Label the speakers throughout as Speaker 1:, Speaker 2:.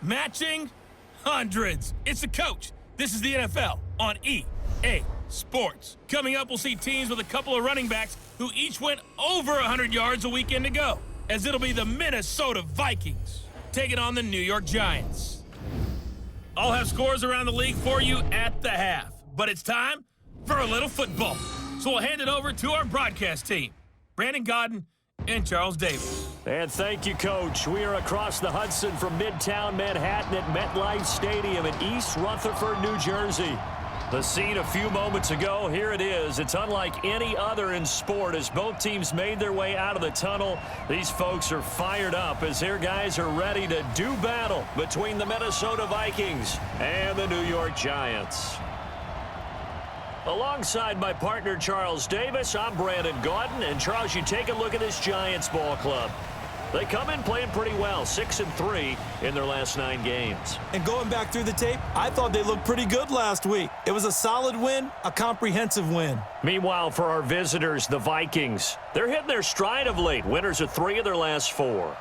Speaker 1: Matching hundreds. It's the coach. This is the NFL on EA Sports. Coming up, we'll see teams with a couple of running backs who each went over 100 yards a weekend ago, as it'll be the Minnesota Vikings taking on the New York Giants. I'll have scores around the league for you at the half, but it's time for a little football. So we'll hand it over to our broadcast team, Brandon Gaudin and Charles Davis.
Speaker 2: And thank you, Coach. We are across the Hudson from Midtown Manhattan at MetLife Stadium in East Rutherford, New Jersey. The scene a few moments ago, here it is. It's unlike any other in sport as both teams made their way out of the tunnel. These folks are fired up as their guys are ready to do battle between the Minnesota Vikings and the New York Giants. Alongside my partner, Charles Davis, I'm Brandon Gaudin. And, Charles, you take a look at this Giants ball club. They come in playing pretty well, 6-3 in their last 9 games.
Speaker 3: And going back through the tape, I thought they looked pretty good last week. It was a solid win, a comprehensive win.
Speaker 2: Meanwhile, for our visitors, the Vikings, they're hitting their stride of late. Winners of 3 of their last 4.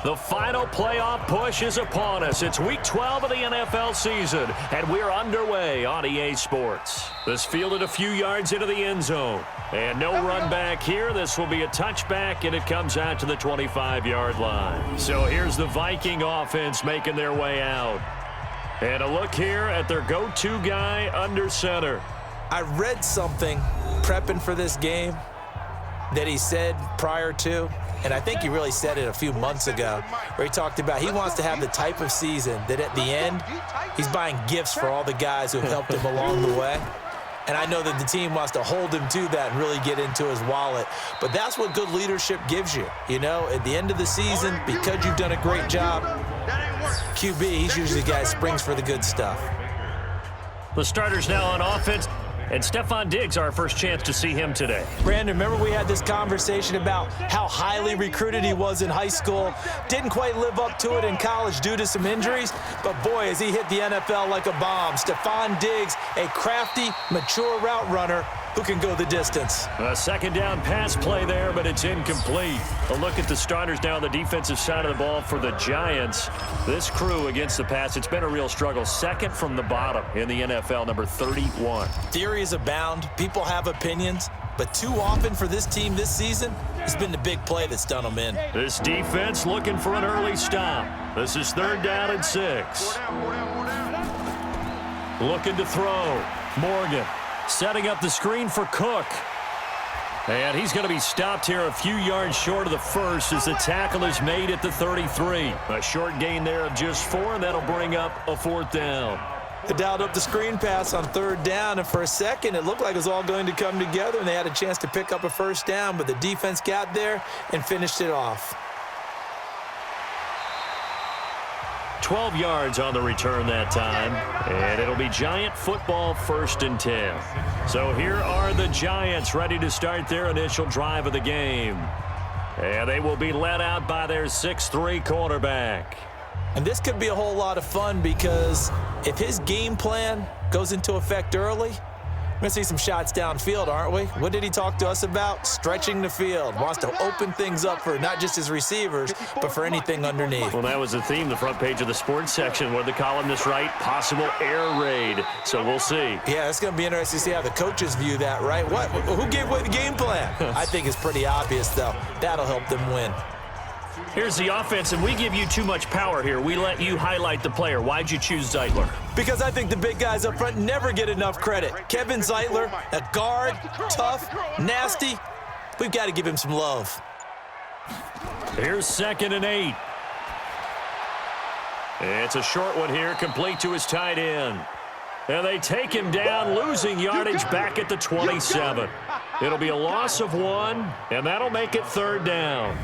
Speaker 2: The final playoff push is upon us. It's Week 12 of the NFL season, and we're underway on EA Sports. This fielded a few yards into the end zone. And no run back here. This will be a touchback, and it comes out to the 25-yard line. So here's the Viking offense making their way out. And a look here at their go-to guy under center.
Speaker 3: I read something prepping for this game that he said prior to, and I think he really said it a few months ago, where he talked about he wants to have the type of season that at the end, he's buying gifts for all the guys who have helped him along the way. And I know that the team wants to hold him to that and really get into his wallet. But that's what good leadership gives you. You know, at the end of the season, because you've done a great job, QB, he's usually the guy that springs for the good stuff.
Speaker 2: The starters now on offense. And Stefon Diggs, our first chance to see him today.
Speaker 3: Brandon, remember we had this conversation about how highly recruited he was in high school. Didn't quite live up to it in college due to some injuries. But, boy, has he hit the NFL like a bomb. Stefon Diggs, a crafty, mature route runner who can go the distance.
Speaker 2: A second down pass play there, but it's incomplete. A look at the starters now on the defensive side of the ball for the Giants. This crew against the pass, it's been a real struggle. Second from the bottom in the NFL, number 31.
Speaker 3: Theories abound. People have opinions. But too often for this team this season, it's been the big play that's done them in.
Speaker 2: This defense looking for an early stop. This is 3rd down and 6. Looking to throw. Morgan setting up the screen for Cook. And he's going to be stopped here a few yards short of the first as the tackle is made at the 33. A short gain there of just 4, and that'll bring up a 4th down.
Speaker 3: They dialed up the screen pass on 3rd down, and for a second it looked like it was all going to come together, and they had a chance to pick up a 1st down, but the defense got there and finished it off.
Speaker 2: 12 yards on the return that time, and it'll be Giant football 1st and 10. So here are the Giants ready to start their initial drive of the game. And they will be led out by their 6'3" quarterback.
Speaker 3: And this could be a whole lot of fun because if his game plan goes into effect early, we're going to see some shots downfield, aren't we? What did he talk to us about? Stretching the field. Wants to open things up for not just his receivers, but for anything underneath.
Speaker 2: Well, that was the theme, the front page of the sports section. What did the columnist write? Possible air raid. So we'll see.
Speaker 3: Yeah, it's going to be interesting to see how the coaches view that, right? Who gave away the game plan? I think it's pretty obvious, though. That'll help them win.
Speaker 2: Here's the offense, and we give you too much power here. We let you highlight the player. Why'd you choose Zeitler?
Speaker 3: Because I think the big guys up front never get enough credit. Kevin Zeitler, a guard, tough, nasty. We've got to give him some love.
Speaker 2: Here's 2nd and 8. It's a short one here, complete to his tight end. And they take him down, losing yardage back at the 27. It'll be a loss of 1, and that'll make it 3rd down.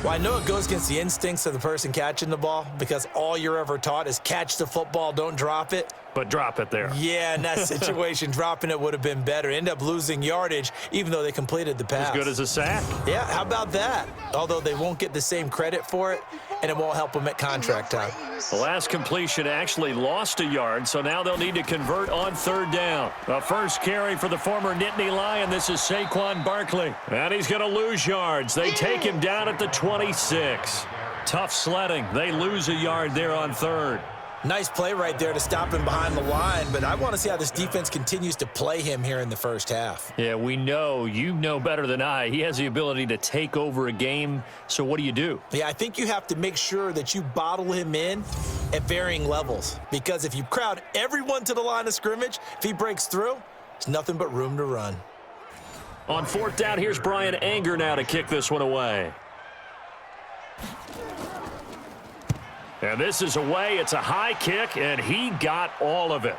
Speaker 3: Well, I know it goes against the instincts of the person catching the ball because all you're ever taught is catch the football, don't drop it.
Speaker 2: But drop it there.
Speaker 3: Yeah, in that situation, dropping it would have been better. End up losing yardage, even though they completed the pass.
Speaker 2: As good as a sack.
Speaker 3: Yeah, how about that? Although they won't get the same credit for it, and it won't help them at contract time.
Speaker 2: The last completion actually lost a yard, so now they'll need to convert on third down. The first carry for the former Nittany Lion. This is Saquon Barkley. And he's going to lose yards. They take him down at the 26. Tough sledding. They lose a yard there on third.
Speaker 3: Nice play right there to stop him behind the line, but I want to see how this defense continues to play him here in the first half.
Speaker 2: Yeah, we know. You know better than I. He has the ability to take over a game, so what do?
Speaker 3: Yeah, I think you have to make sure that you bottle him in at varying levels, because if you crowd everyone to the line of scrimmage, if he breaks through, there's nothing but room to run.
Speaker 2: On fourth down, here's Brian Anger now to kick this one away. And this is away. It's a high kick, and he got all of it.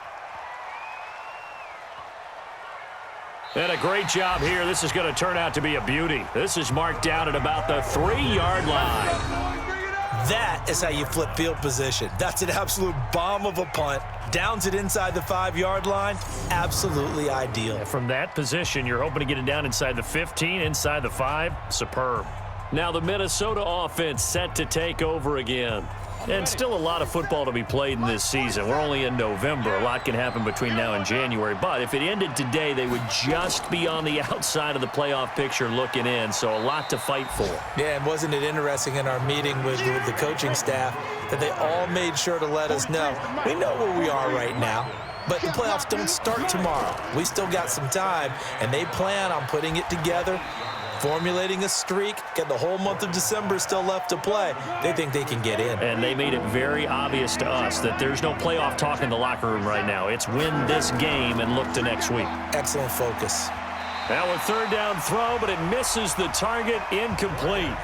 Speaker 2: And a great job here. This is going to turn out to be a beauty. This is marked down at about the 3-yard line.
Speaker 3: That is how you flip field position. That's an absolute bomb of a punt. Downs it inside the 5-yard line. Absolutely ideal.
Speaker 2: From that position, you're hoping to get it down inside the 15, inside the 5. Superb. Now the Minnesota offense set to take over again. And still a lot of football to be played in this season. We're only in November. A lot can happen between now and January. But if it ended today, they would just be on the outside of the playoff picture looking in. So a lot to fight for.
Speaker 3: Yeah, and wasn't it interesting in our meeting with the coaching staff that they all made sure to let us know, we know where we are right now, but the playoffs don't start tomorrow. We still got some time, and they plan on putting it together, formulating a streak, get the whole month of December still left to play. They think they can get in.
Speaker 2: And they made it very obvious to us that there's no playoff talk in the locker room right now. It's win this game and look to next week.
Speaker 3: Excellent focus.
Speaker 2: Now a third down throw, but it misses the target, incomplete.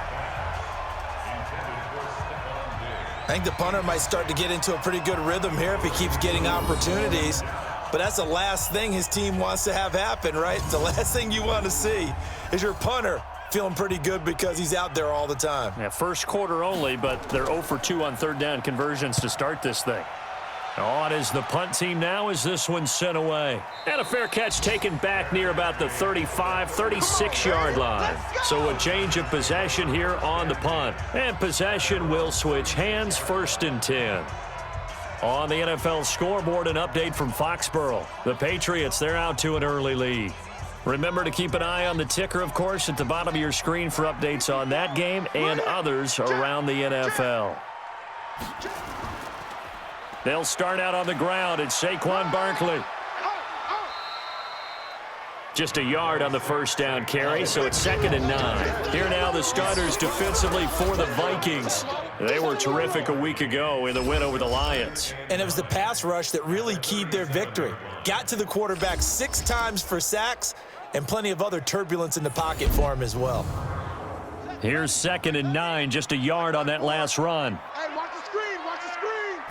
Speaker 3: I think the punter might start to get into a pretty good rhythm here if he keeps getting opportunities. But that's the last thing his team wants to have happen, right? The last thing you want to see is your punter feeling pretty good because he's out there all the time.
Speaker 2: Yeah, first quarter only, but they're 0 for 2 on third down conversions to start this thing. On is the punt team now as this one's sent away. And a fair catch taken back near about the 35, 36-yard line. So a change of possession here on the punt. And possession will switch hands, 1st and 10. On the NFL scoreboard, an update from Foxborough. The Patriots, they're out to an early lead. Remember to keep an eye on the ticker, of course, at the bottom of your screen for updates on that game and others around the NFL. They'll start out on the ground. It's Saquon Barkley. Just a yard on the first down carry, so it's 2nd and 9. Here now the starters defensively for the Vikings. They were terrific a week ago in the win over the Lions.
Speaker 3: And it was the pass rush that really keyed their victory. Got to the quarterback 6 times for sacks and plenty of other turbulence in the pocket for him as well.
Speaker 2: Here's 2nd and 9, just a yard on that last run.
Speaker 4: Hey, watch the screen, watch the screen.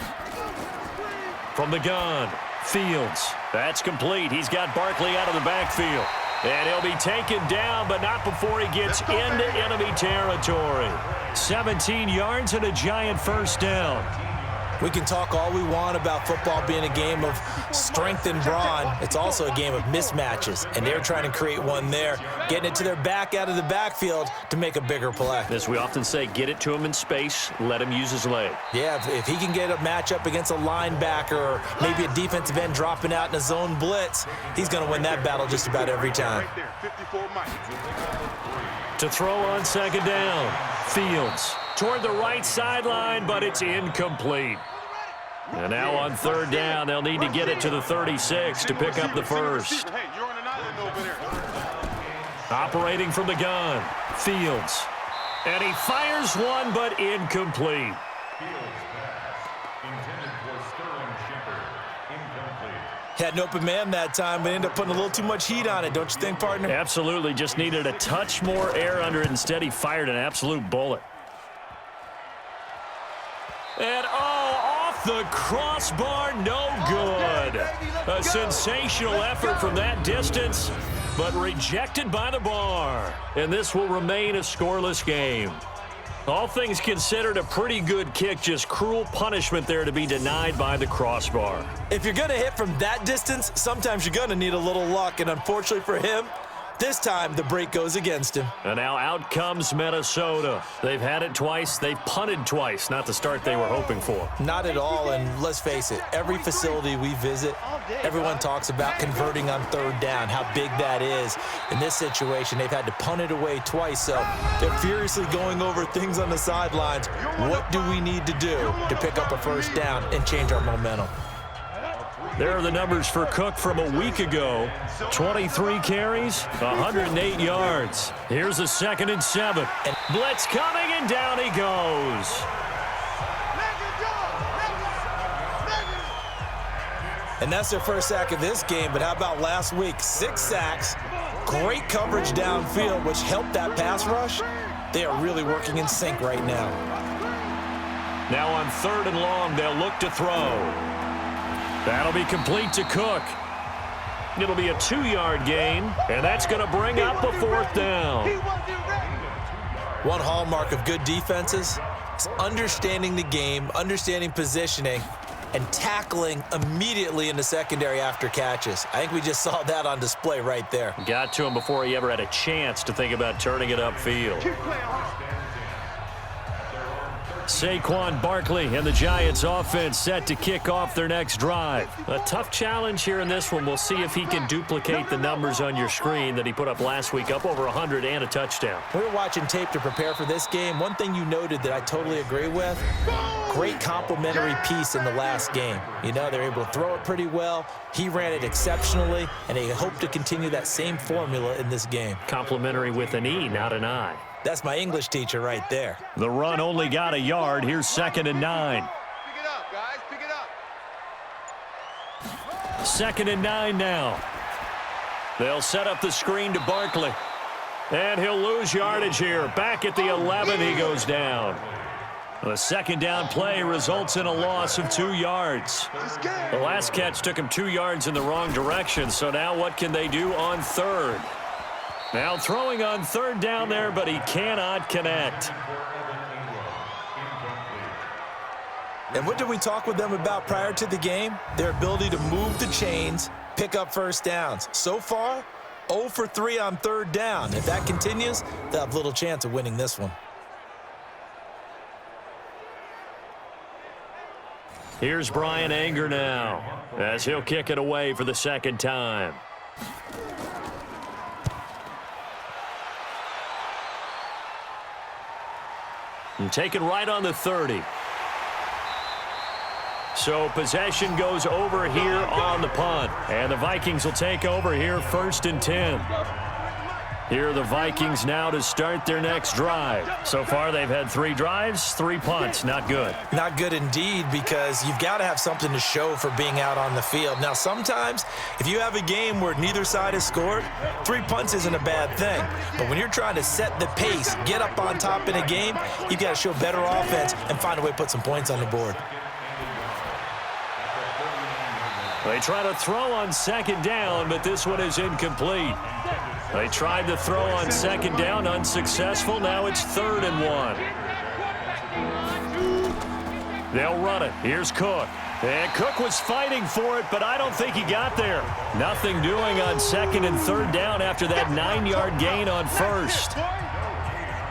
Speaker 2: From the gun, Fields. That's complete. He's got Barkley out of the backfield. And he'll be taken down, but not before he gets into enemy territory. 17 yards and a giant first down.
Speaker 3: We can talk all we want about football being a game of strength and brawn. It's also a game of mismatches, and they're trying to create one there, getting it to their back out of the backfield to make a bigger play.
Speaker 2: As we often say, get it to him in space, let him use his leg.
Speaker 3: Yeah, if he can get a matchup against a linebacker or maybe a defensive end dropping out in a zone blitz, he's going to win that battle just about every time.
Speaker 4: Right there, 54 Mike.
Speaker 2: To throw on 2nd down, Fields toward the right sideline, but it's incomplete. And now on 3rd down, they'll need to get it to the 36 to pick up the first.
Speaker 4: Hey, you're on an island over there.
Speaker 2: Operating from the gun, Fields. And he fires one, but incomplete.
Speaker 3: Had an open man that time, but ended up putting a little too much heat on it, don't you think, partner?
Speaker 2: Absolutely, just needed a touch more air under it. Instead, he fired an absolute bullet. And, off the crossbar, no good. A sensational effort from that distance, but rejected by the bar. And this will remain a scoreless game. All things considered, a pretty good kick, just cruel punishment there to be denied by the crossbar.
Speaker 3: If you're going to hit from that distance, sometimes you're going to need a little luck, and unfortunately for him, this time the break goes against him.
Speaker 2: And now out comes Minnesota. They've had it twice. They've punted twice. Not the start they were hoping for.
Speaker 3: Not at all, and let's face it, every facility we visit, everyone talks about converting on third down, how big that is. In this situation, they've had to punt it away twice, so they're furiously going over things on the sidelines. What do we need to do to pick up a first down and change our momentum?
Speaker 2: There are the numbers for Cook from a week ago. 23 carries, 108 yards. Here's a 2nd and 7. And blitz coming, and down he goes.
Speaker 3: And that's their first sack of this game, but how about last week? 6 sacks, great coverage downfield, which helped that pass rush. They are really working in sync right now.
Speaker 2: Now on 3rd and long, they'll look to throw. That'll be complete to Cook. It'll be a 2-yard gain, and that's going to bring up a 4th down.
Speaker 3: One hallmark of good defenses is understanding the game, understanding positioning, and tackling immediately in the secondary after catches. I think we just saw that on display right there.
Speaker 2: Got to him before he ever had a chance to think about turning it upfield. Saquon Barkley and the Giants offense set to kick off their next drive. A tough challenge here in this one. We'll see if he can duplicate the numbers on your screen that he put up last week, up over 100 and a touchdown.
Speaker 3: We were watching tape to prepare for this game. One thing you noted that I totally agree with, great complementary piece in the last game. You know, they're able to throw it pretty well. He ran it exceptionally, and they hope to continue that same formula in this game.
Speaker 2: Complimentary with an E, not an I.
Speaker 3: That's my English teacher right there.
Speaker 2: The run only got a yard. Here's 2nd and 9.
Speaker 4: Pick it up, guys. Pick it up.
Speaker 2: 2nd and 9 now. They'll set up the screen to Barkley. And he'll lose yardage here. Back at the 11, he goes down. The 2nd down play results in a loss of 2 yards. The last catch took him 2 yards in the wrong direction, so now what can they do on 3rd? Now throwing on 3rd down there, but he cannot connect.
Speaker 3: And what did we talk with them about prior to the game? Their ability to move the chains, pick up first downs. So far, 0 for 3 on 3rd down. If that continues, they'll have little chance of winning this one.
Speaker 2: Here's Brian Anger now, as he'll kick it away for the 2nd time. And taken right on the 30. So possession goes over here on the punt. And the Vikings will take over here 1st and 10. Here are the Vikings now to start their next drive. So far they've had 3 drives, 3 punts. Not good.
Speaker 3: Not good indeed, because you've got to have something to show for being out on the field. Now sometimes if you have a game where neither side has scored, 3 punts isn't a bad thing. But when you're trying to set the pace, get up on top in a game, you've got to show better offense and find a way to put some points on the board.
Speaker 2: They try to throw on 2nd down, but this one is incomplete. They tried to throw on 2nd down, unsuccessful. Now it's 3rd and 1. They'll run it. Here's Cook. And Cook was fighting for it, but I don't think he got there. Nothing doing on 2nd and 3rd down after that 9-yard gain on 1st.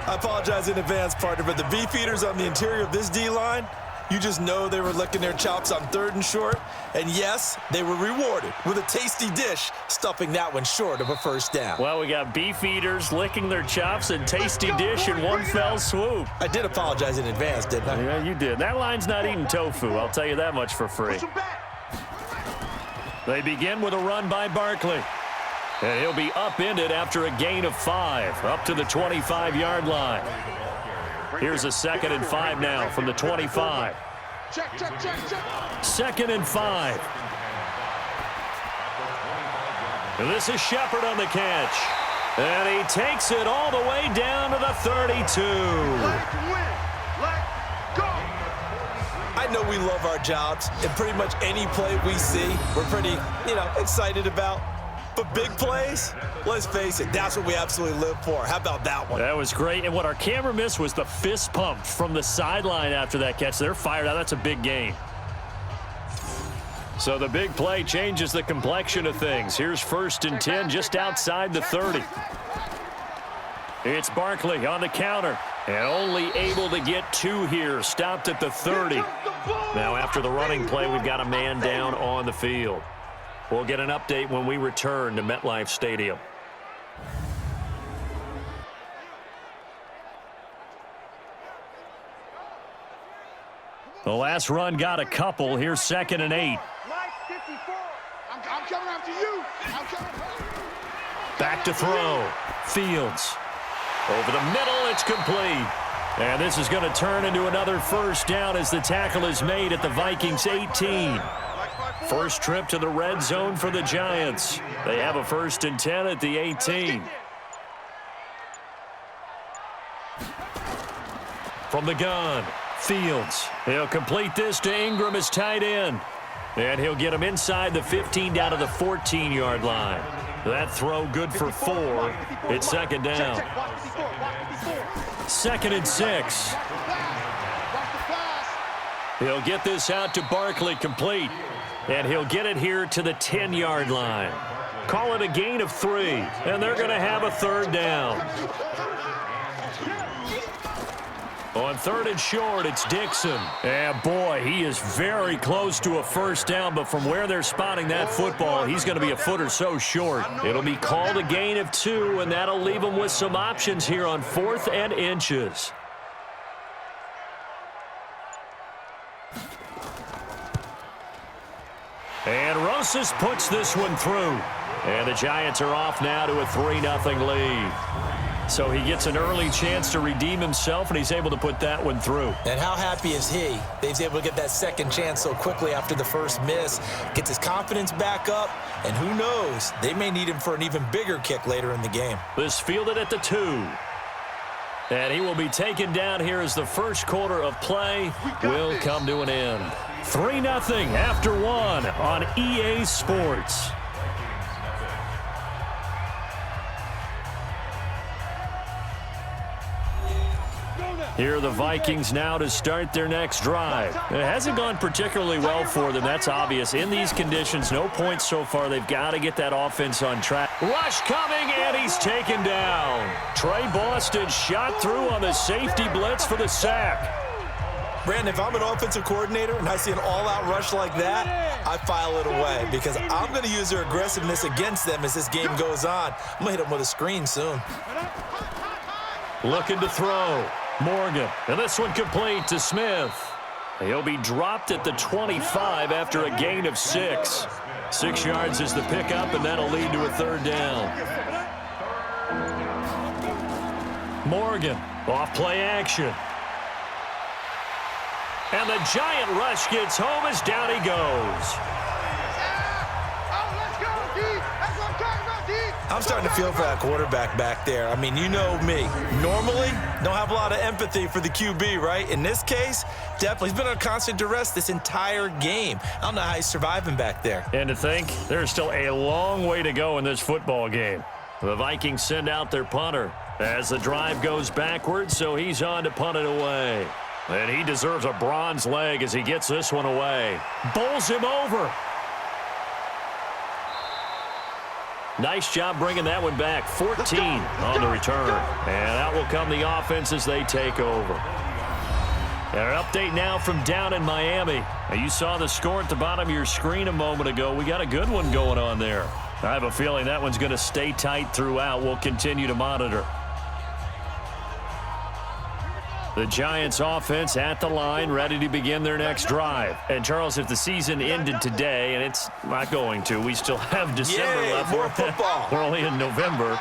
Speaker 3: I apologize in advance, partner, but the beefeaters on the interior of this D-line, you just know they were licking their chops on 3rd and short. And yes, they were rewarded with a tasty dish, stuffing that one short of a first down.
Speaker 2: Well, we got beef eaters licking their chops and tasty dish in one fell swoop.
Speaker 3: I did apologize in advance, didn't I?
Speaker 2: Yeah, you did. That line's not eating tofu, I'll tell you that much for free. They begin with a run by Barkley. And he'll be upended after a gain of 5, up to the 25-yard line. Here's a 2nd and 5 now from the 25.
Speaker 4: Check, check, check, check.
Speaker 2: 2nd and 5. And this is Shepard on the catch. And he takes it all the way down to the 32.
Speaker 4: Let's win. Let's go.
Speaker 3: I know we love our jobs, and pretty much any play we see, we're pretty, excited about. But big plays, let's face it, that's what we absolutely live for. How about that one?
Speaker 2: That was great. And what our camera missed was the fist pump from the sideline after that catch. They're fired out. That's a big gain. So the big play changes the complexion of things. Here's 1st and 10 just outside the 30. It's Barkley on the counter. And only able to get 2 here. Stopped at the 30. Now after the running play, we've got a man down on the field. We'll get an update when we return to MetLife Stadium. The last run got a couple. Here's 2nd and 8.
Speaker 4: I'm coming after you.
Speaker 2: Back to throw. Fields. Over the middle, it's complete. And this is going to turn into another 1st down as the tackle is made at the Vikings 18. First trip to the red zone for the Giants. They have a 1st and 10 at the 18. From the gun, Fields. He'll complete this to Ingram as tight end. And he'll get him inside the 15 down to the 14-yard line. That throw good for 4. It's 2nd down. 2nd and 6. He'll get this out to Barkley complete. And he'll get it here to the 10-yard line. Call it a gain of 3. And they're going to have a 3rd down. On 3rd and short, it's Dixon. And boy, he is very close to a 1st down, but from where they're spotting that football, he's going to be a foot or so short. It'll be called a gain of 2, and that'll leave him with some options here on 4th and inches. And Rosas puts this one through. And the Giants are off now to a 3-0 lead. So he gets an early chance to redeem himself, and he's able to put that one through.
Speaker 3: And how happy is he that he's able to get that 2nd chance so quickly after the first miss, gets his confidence back up, and who knows, they may need him for an even bigger kick later in the game.
Speaker 2: This fielded at the 2. And he will be taken down here as the first quarter of play will come to an end. 3-0 after 1 on EA Sports. Here are the Vikings now to start their next drive. It hasn't gone particularly well for them. That's obvious. In these conditions, no points so far. They've got to get that offense on track. Rush coming, and he's taken down. Trey Boston shot through on the safety blitz for the sack.
Speaker 3: Brandon, if I'm an offensive coordinator and I see an all-out rush like that, I file it away because I'm going to use their aggressiveness against them as this game goes on. I'm going to hit them with a screen soon.
Speaker 2: Looking to throw. Morgan, and this one complete to Smith. He'll be dropped at the 25 after a gain of 6. 6 yards is the pickup, and that'll lead to a 3rd down. Morgan, off play action. And the giant rush gets home as down he goes.
Speaker 3: I'm starting to feel for that quarterback back there. I mean, you know me. Normally, don't have a lot of empathy for the QB, right? In this case, definitely. He's been under constant duress this entire game. I don't know how he's surviving back there.
Speaker 2: And to think, there's still a long way to go in this football game. The Vikings send out their punter as the drive goes backwards, so he's on to punt it away. And he deserves a bronze leg as he gets this one away. Bowls him over. Nice job bringing that one back. 14 on the return. And out will come the offense as they take over. And an update now from down in Miami. Now, you saw the score at the bottom of your screen a moment ago. We got a good one going on there. I have a feeling that one's going to stay tight throughout. We'll continue to monitor. The Giants offense at the line, ready to begin their next drive. And, Charles, if the season ended today, and it's not going to, we still have December left.
Speaker 3: More football.
Speaker 2: We're only in November.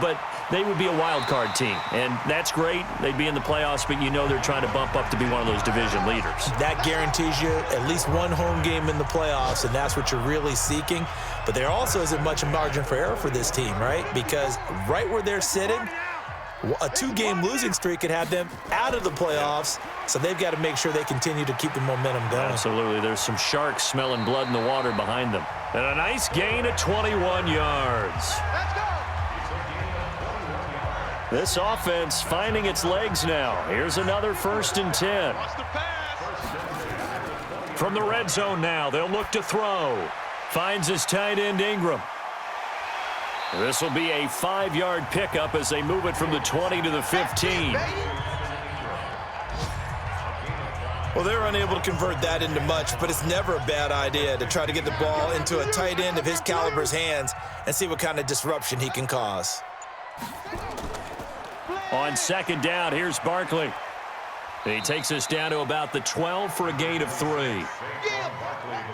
Speaker 2: But they would be a wild card team. And that's great. They'd be in the playoffs, but you know they're trying to bump up to be one of those division leaders. That
Speaker 3: guarantees you at least one home game in the playoffs, and that's what you're really seeking. But there also isn't much margin for error for this team, right? Because right where they're sitting, A 2-game losing streak could have them out of the playoffs, so they've got to make sure they continue to keep the momentum going.
Speaker 2: Absolutely. There's some sharks smelling blood in the water behind them. And a nice gain of 21 yards.
Speaker 4: Let's go.
Speaker 2: This offense finding its legs now. Here's another 1st and 10.
Speaker 4: Watch the pass.
Speaker 2: From the red zone now, they'll look to throw. Finds his tight end Ingram. This will be a 5-yard pickup as they move it from the 20 to the 15.
Speaker 3: Well, they're unable to convert that into much, but it's never a bad idea to try to get the ball into a tight end of his caliber's hands and see what kind of disruption he can cause.
Speaker 2: On 2nd down, here's Barkley. He takes us down to about the 12 for a gain of 3.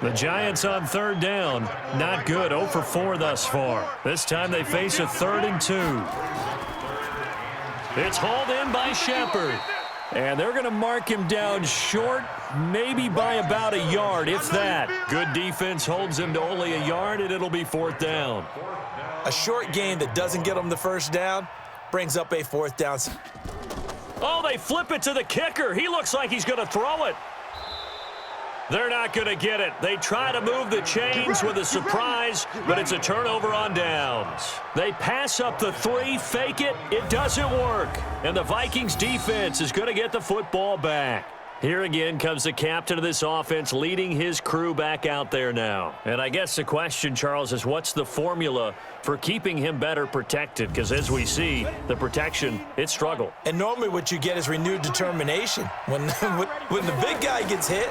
Speaker 2: The Giants on 3rd down. Not good. 0 for 4 thus far. This time they face a 3rd and 2. It's hauled in by Shepard. And they're going to mark him down short, maybe by about a yard, if that. Good defense holds him to only a yard, and it'll be 4th down.
Speaker 3: A short gain that doesn't get them the 1st down brings up a 4th down.
Speaker 2: Oh, they flip it to the kicker. He looks like he's going to throw it. They're not going to get it. They try to move the chains with a surprise, but it's a turnover on downs. They pass up the 3, fake it. It doesn't work. And the Vikings defense is going to get the football back. Here again comes the captain of this offense leading his crew back out there now. And I guess the question, Charles, is what's the formula for keeping him better protected? Because as we see, the protection, it struggled.
Speaker 3: And normally what you get is renewed determination. When the big guy gets hit,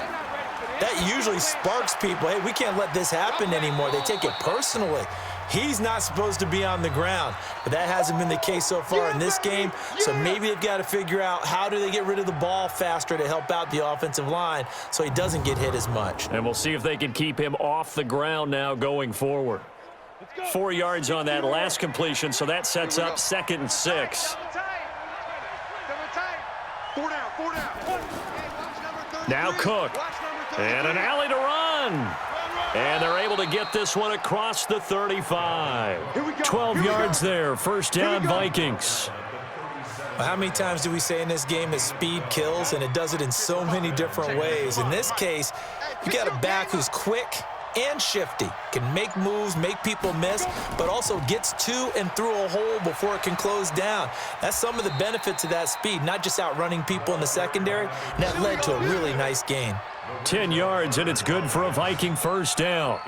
Speaker 3: that usually sparks people. Hey, we can't let this happen anymore. They take it personally. He's not supposed to be on the ground, but that hasn't been the case so far in this game. So maybe they've got to figure out how do they get rid of the ball faster to help out the offensive line so he doesn't get hit as much.
Speaker 2: And we'll see if they can keep him off the ground now going forward. 4 yards on that last completion, so that sets up 2nd and 6. Now Cook. And an alley to run. And they're able to get this one across the 35. 12 yards there. 1st down, Vikings.
Speaker 3: Well, how many times do we say in this game that speed kills, and it does it in so many different ways? In this case, you got a back who's quick and shifty, can make moves, make people miss, but also gets to and through a hole before it can close down. That's some of the benefits of that speed, not just outrunning people in the secondary, and that led to a really nice gain.
Speaker 2: 10 yards, and it's good for a Viking 1st down.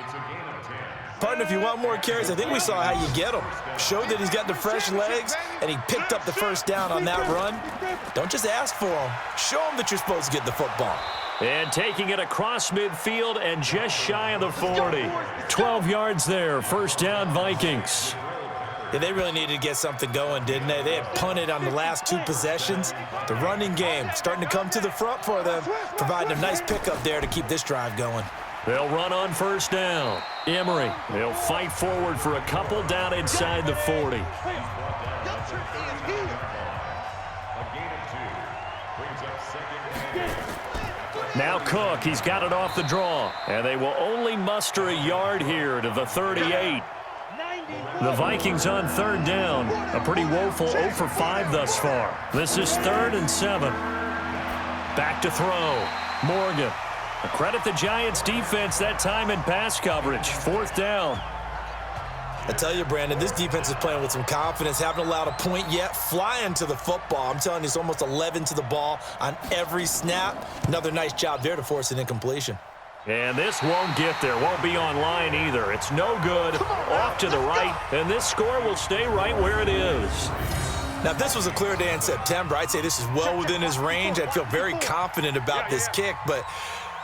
Speaker 3: Partner, if you want more carries, I think we saw how you get him. Showed that he's got the fresh legs, and he picked up the 1st down on that run. Don't just ask for him. Show him that you're supposed to get the football.
Speaker 2: And taking it across midfield and just shy of the 40. 12 yards there. 1st down, Vikings.
Speaker 3: Yeah, they really needed to get something going, didn't they? They had punted on the last 2 possessions. The running game starting to come to the front for them, providing a nice pickup there to keep this drive going.
Speaker 2: They'll run on 1st down. Emery, they'll fight forward for a couple down inside the 40. Now Cook, he's got it off the draw. And they will only muster a yard here to the 38. The Vikings on 3rd down. A pretty woeful 0 for 5 thus far. This is 3rd and 7. Back to throw. Morgan. Credit the Giants defense that time in pass coverage. 4th down.
Speaker 3: I tell you, Brandon, this defense is playing with some confidence. Haven't allowed a point yet. Flying to the football. I'm telling you, it's almost 11 to the ball on every snap. Another nice job there to force an incompletion.
Speaker 2: And this won't get there. Won't be on line either. It's no good. Off to the right. And this score will stay right where it is.
Speaker 3: Now, if this was a clear day in September, I'd say this is well within his range. I'd feel very confident about this kick, but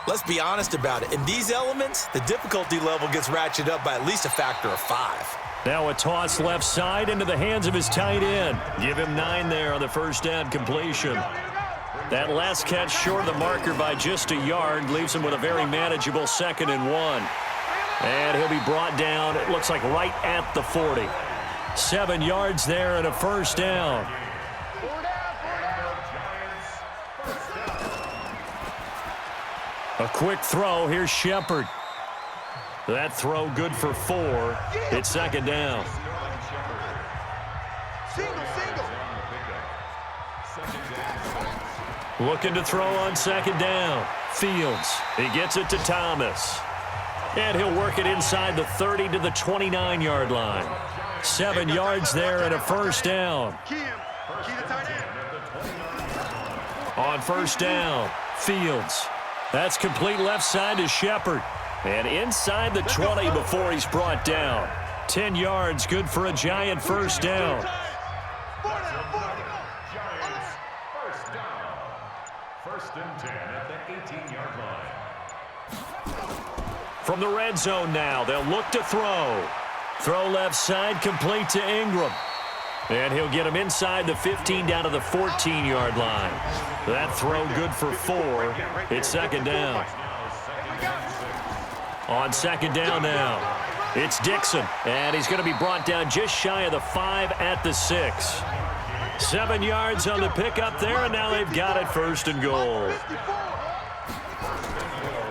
Speaker 3: let's be honest about it. In these elements, the difficulty level gets ratcheted up by at least a factor of 5.
Speaker 2: Now a toss left side into the hands of his tight end. Give him 9 there on the 1st down completion. That last catch short of the marker by just a yard leaves him with a very manageable 2nd and 1. And he'll be brought down, it looks like right at the 40. 7 yards there and a 1st down. A quick throw. Here's Shepard. That throw good for 4. It's 2nd down. Looking to throw on second down. Fields. He gets it to Thomas. And he'll work it inside the 30 to the 29-yard line. 7 yards there and a first down. On first down, Fields. That's complete left side to Shepard. And inside the 20 before he's brought down. 10 yards, good for a Giant first down.
Speaker 5: First and 10 at the 18-yard line.
Speaker 2: From the red zone now, they'll look to throw. Throw left side, complete to Ingram. And he'll get him inside the 15 down to the 14-yard line. That throw good for 4. It's second down. On second down now, it's Dixon. And he's going to be brought down just shy of the 5 at the 6. 7 yards on the pickup there, and now they've got it first and goal.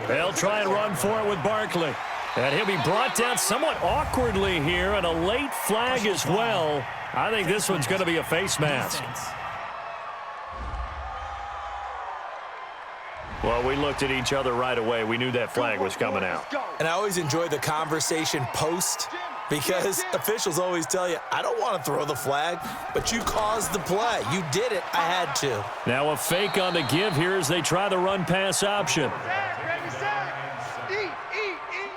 Speaker 2: They'll try and run for it with Barkley. And he'll be brought down somewhat awkwardly here, and a late flag as well. I think this one's going to be a face mask. Well, we looked at each other right away. We knew that flag was coming out.
Speaker 3: And I always enjoy the conversation post because officials always tell you, I don't want to throw the flag, but you caused the play. You did it. I had to.
Speaker 2: Now a fake on the give here as they try the run-pass option.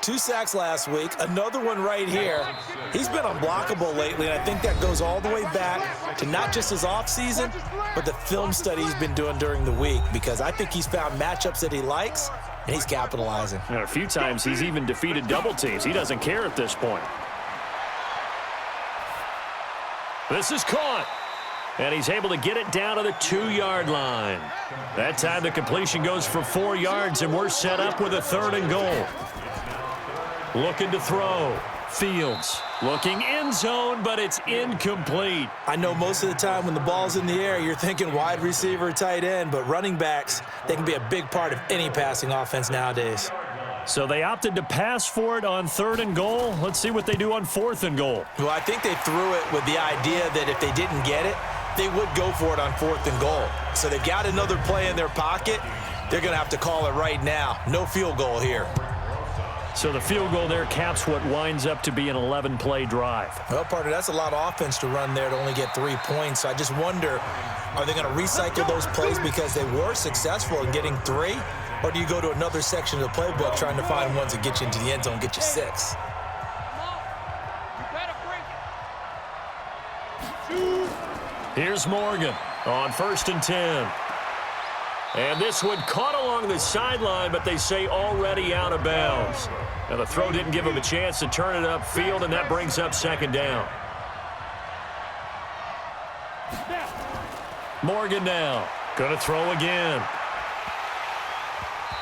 Speaker 3: 2 sacks last week, another one right here. He's been unblockable lately, and I think that goes all the way back to not just his offseason, but the film study he's been doing during the week, because I think he's found matchups that he likes, and he's capitalizing.
Speaker 2: And a few times he's even defeated double teams. He doesn't care at this point. This is caught. And he's able to get it down to the 2-yard line. That time the completion goes for 4 yards, and we're set up with a 3rd and goal. Looking to throw. Fields looking end zone, but it's incomplete.
Speaker 3: I know most of the time when the ball's in the air, you're thinking wide receiver, tight end, but running backs, they can be a big part of any passing offense nowadays.
Speaker 2: So they opted to pass for it on 3rd and goal. Let's see what they do on 4th and goal.
Speaker 3: Well, I think they threw it with the idea that if they didn't get it, they would go for it on 4th and goal. So they've got another play in their pocket. They're going to have to call it right now. No field goal here.
Speaker 2: So the field goal there caps what winds up to be an 11-play drive.
Speaker 3: Well, partner, that's a lot of offense to run there to only get 3 points. So I just wonder, are they going to recycle those plays because they were successful in getting 3? Or do you go to another section of the playbook trying to find ones that get you into the end zone and get you 6?
Speaker 2: Here's Morgan on 1st and 10. And this one caught along the sideline, but they say already out of bounds. Now the throw didn't give him a chance to turn it upfield, and that brings up 2nd down. Morgan now, gonna throw again.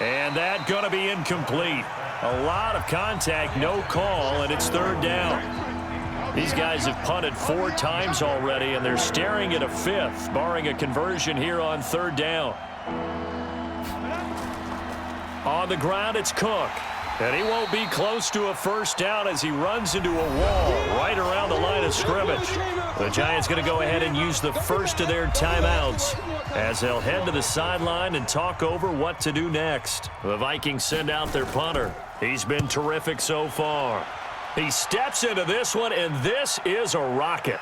Speaker 2: And that gonna be incomplete. A lot of contact, no call, and it's 3rd down. These guys have punted 4 times already, and they're staring at a 5th, barring a conversion here on 3rd down. On the ground, it's Cook. And he won't be close to a first down as he runs into a wall right around the line of scrimmage. The Giants going to go ahead and use the first of their timeouts as they'll head to the sideline and talk over what to do next. The Vikings send out their punter. He's been terrific so far. He steps into this one, and this is a rocket.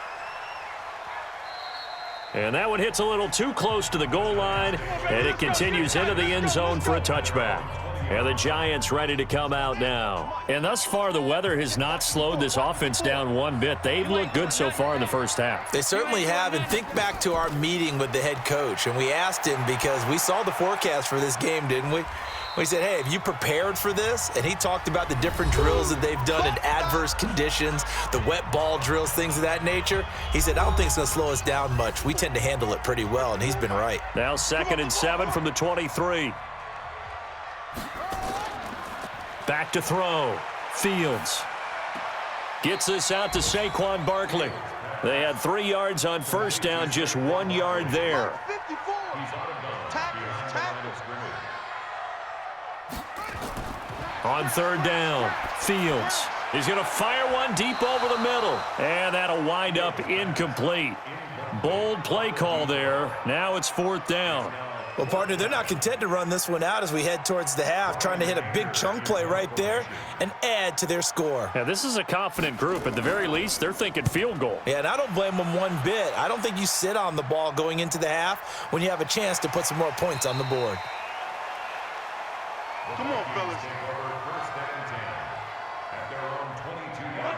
Speaker 2: And that one hits a little too close to the goal line, and it continues into the end zone for a touchback. And the Giants ready to come out now. And thus far, the weather has not slowed this offense down one bit. They've looked good so far in the first half.
Speaker 3: They certainly have. And think back to our meeting with the head coach. And we asked him because we saw the forecast for this game, didn't we? We said, hey, have you prepared for this? And he talked about the different drills that they've done in adverse conditions, the wet ball drills, things of that nature. He said, I don't think it's going to slow us down much. We tend to handle it pretty well, and he's been right.
Speaker 2: Now 2nd and 7 from the 23. Back to throw. Fields gets this out to Saquon Barkley. They had 3 yards on first down, just 1 yard there. On 3rd down, Fields is going to fire one deep over the middle. And that'll wind up incomplete. Bold play call there. Now it's 4th down.
Speaker 3: Well, partner, they're not content to run this one out as we head towards the half, trying to hit a big chunk play right there and add to their score.
Speaker 2: Yeah, this is a confident group. At the very least, they're thinking field goal.
Speaker 3: Yeah, and I don't blame them one bit. I don't think you sit on the ball going into the half when you have a chance to put some more points on the board.
Speaker 4: Come on, fellas.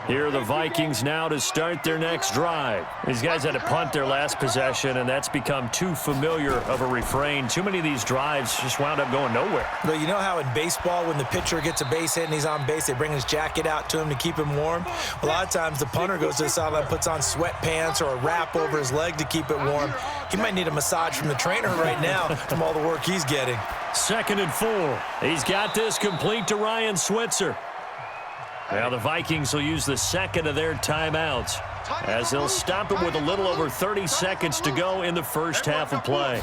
Speaker 2: Here are the Vikings now to start their next drive. These guys had to punt their last possession, and that's become too familiar of a refrain. Too many of these drives just wound up going nowhere.
Speaker 3: But you know how in baseball, when the pitcher gets a base hit and he's on base, they bring his jacket out to him to keep him warm? A lot of times the punter goes to the sideline, puts on sweatpants or a wrap over his leg to keep it warm. He might need a massage from the trainer right now from all the work he's getting.
Speaker 2: 2nd and 4. He's got this complete to Ryan Switzer. Now the Vikings will use the second of their timeouts as they'll stop him with a little over 30 seconds to go in the first half of play.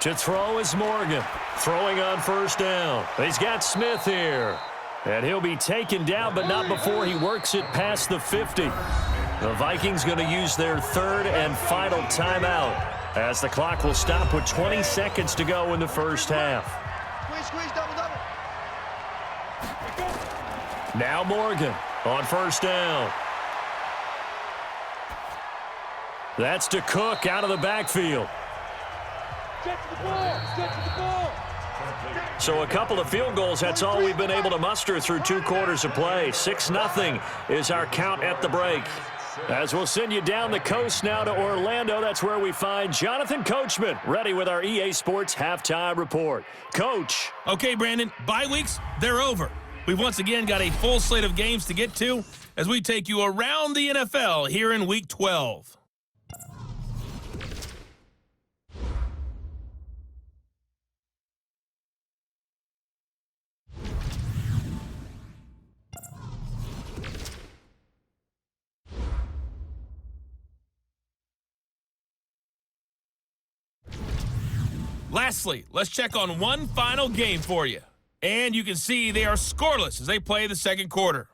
Speaker 2: To throw is Morgan, throwing on first down. He's got Smith here, and he'll be taken down, but not before he works it past the 50. The Vikings going to use their third and final timeout as the clock will stop with 20 seconds to go in the first half.
Speaker 4: Squeeze, double.
Speaker 2: Now Morgan on first down. That's to Cook out of the backfield.
Speaker 4: Get to the ball.
Speaker 2: So a couple of field goals, that's all we've been able to muster through 2 quarters of play. 6-0 is our count at the break. As we'll send you down the coast now to Orlando, that's where we find Jonathan Coachman, ready with our EA Sports Halftime Report. Coach.
Speaker 1: Okay, Brandon, bye weeks, they're over. We've once again got a full slate of games to get to as we take you around the NFL here in Week 12. Lastly, let's check on one final game for you. And you can see they are scoreless as they play the second quarter.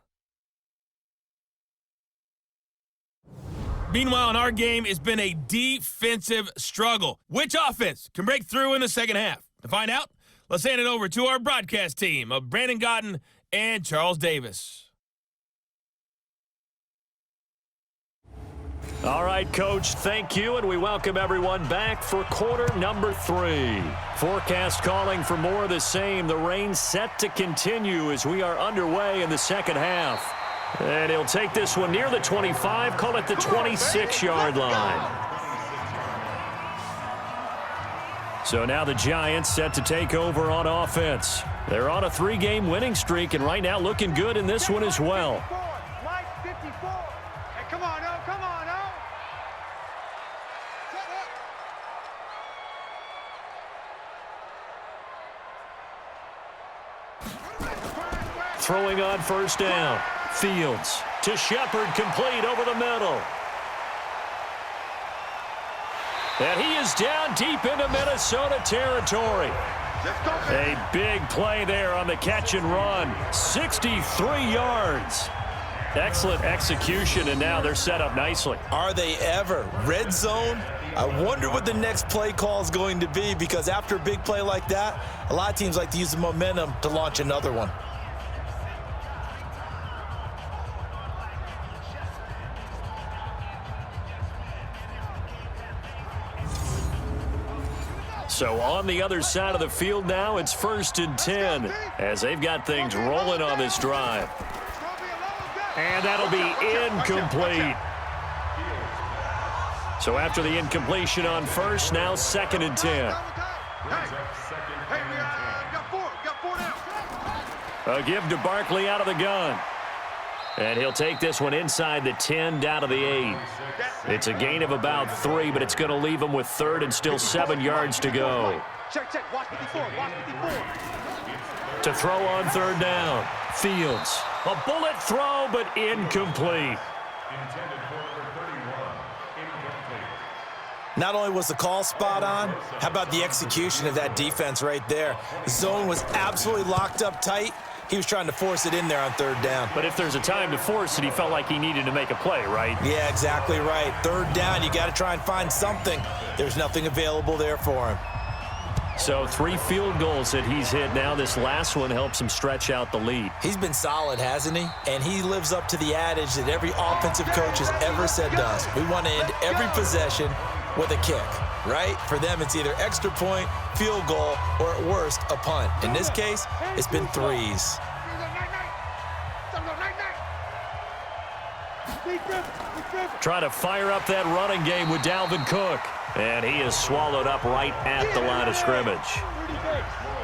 Speaker 1: Meanwhile, in our game, it's been a defensive struggle. Which offense can break through in the second half? To find out, let's hand it over to our broadcast team of Brandon Gaudin and Charles Davis.
Speaker 2: All right, Coach, thank you, and we welcome everyone back for quarter number 3. Forecast calling for more of the same. The rain set to continue as we are underway in the second half. And he'll take this one near the 25, call it the 26-yard line. So now the Giants set to take over on offense. They're on a 3-game winning streak, and right now looking good in this one as well.
Speaker 4: Mike 54. Hey, come on, oh.
Speaker 2: Throwing on first down. Fields to Shepard, complete over the middle. And he is down deep into Minnesota territory. A big play there on the catch and run. 63 yards. Excellent execution, and now they're set up nicely.
Speaker 3: Are they ever? Red zone? I wonder what the next play call is going to be, because after a big play like that, a lot of teams like to use the momentum to launch another one.
Speaker 2: So on the other side of the field now, it's 1st and 10 as they've got things rolling on this drive. And that'll be incomplete. So after the incompletion on first, now 2nd and 10. A give to Barkley out of the gun. And he'll take this one inside the 10 down to the 8. It's a gain of about 3, but it's going to leave him with 3rd and still 7 yards to go.
Speaker 4: Check. Watch 54.
Speaker 2: To throw on 3rd down. Fields. A bullet throw, but incomplete.
Speaker 3: Not only was the call spot on, how about the execution of that defense right there? The zone was absolutely locked up tight. He was trying to force it in there on 3rd down.
Speaker 2: But if there's a time to force it, he felt like he needed to make a play, right?
Speaker 3: Yeah, exactly right. 3rd down, you got to try and find something. There's nothing available there for him.
Speaker 2: So 3 field goals that he's hit now. This last one helps him stretch out the lead.
Speaker 3: He's been solid, hasn't he? And he lives up to the adage that every offensive coach has ever said to us. We want to end every possession with a kick, right? For them, it's either extra point, field goal, or at worst, a punt. In this case, it's been 3s.
Speaker 2: Trying to fire up that running game with Dalvin Cook. And he is swallowed up right at the line of scrimmage.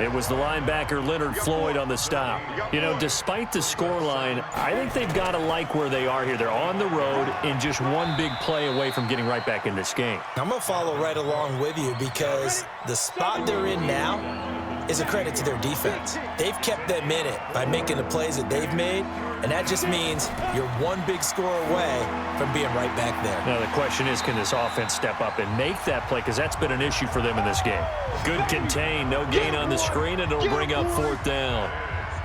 Speaker 2: It was the linebacker Leonard Floyd on the stop. You know, despite the scoreline, I think they've got to like where they are here. They're on the road and just one big play away from getting right back in this game.
Speaker 3: I'm going to follow right along with you because the spot they're in now is a credit to their defense. They've kept them in it by making the plays that they've made, and that just means you're one big score away from being right back there.
Speaker 2: Now the question is, can this offense step up and make that play? Because that's been an issue for them in this game. Good contain, no gain on the screen, and it'll bring up 4th down.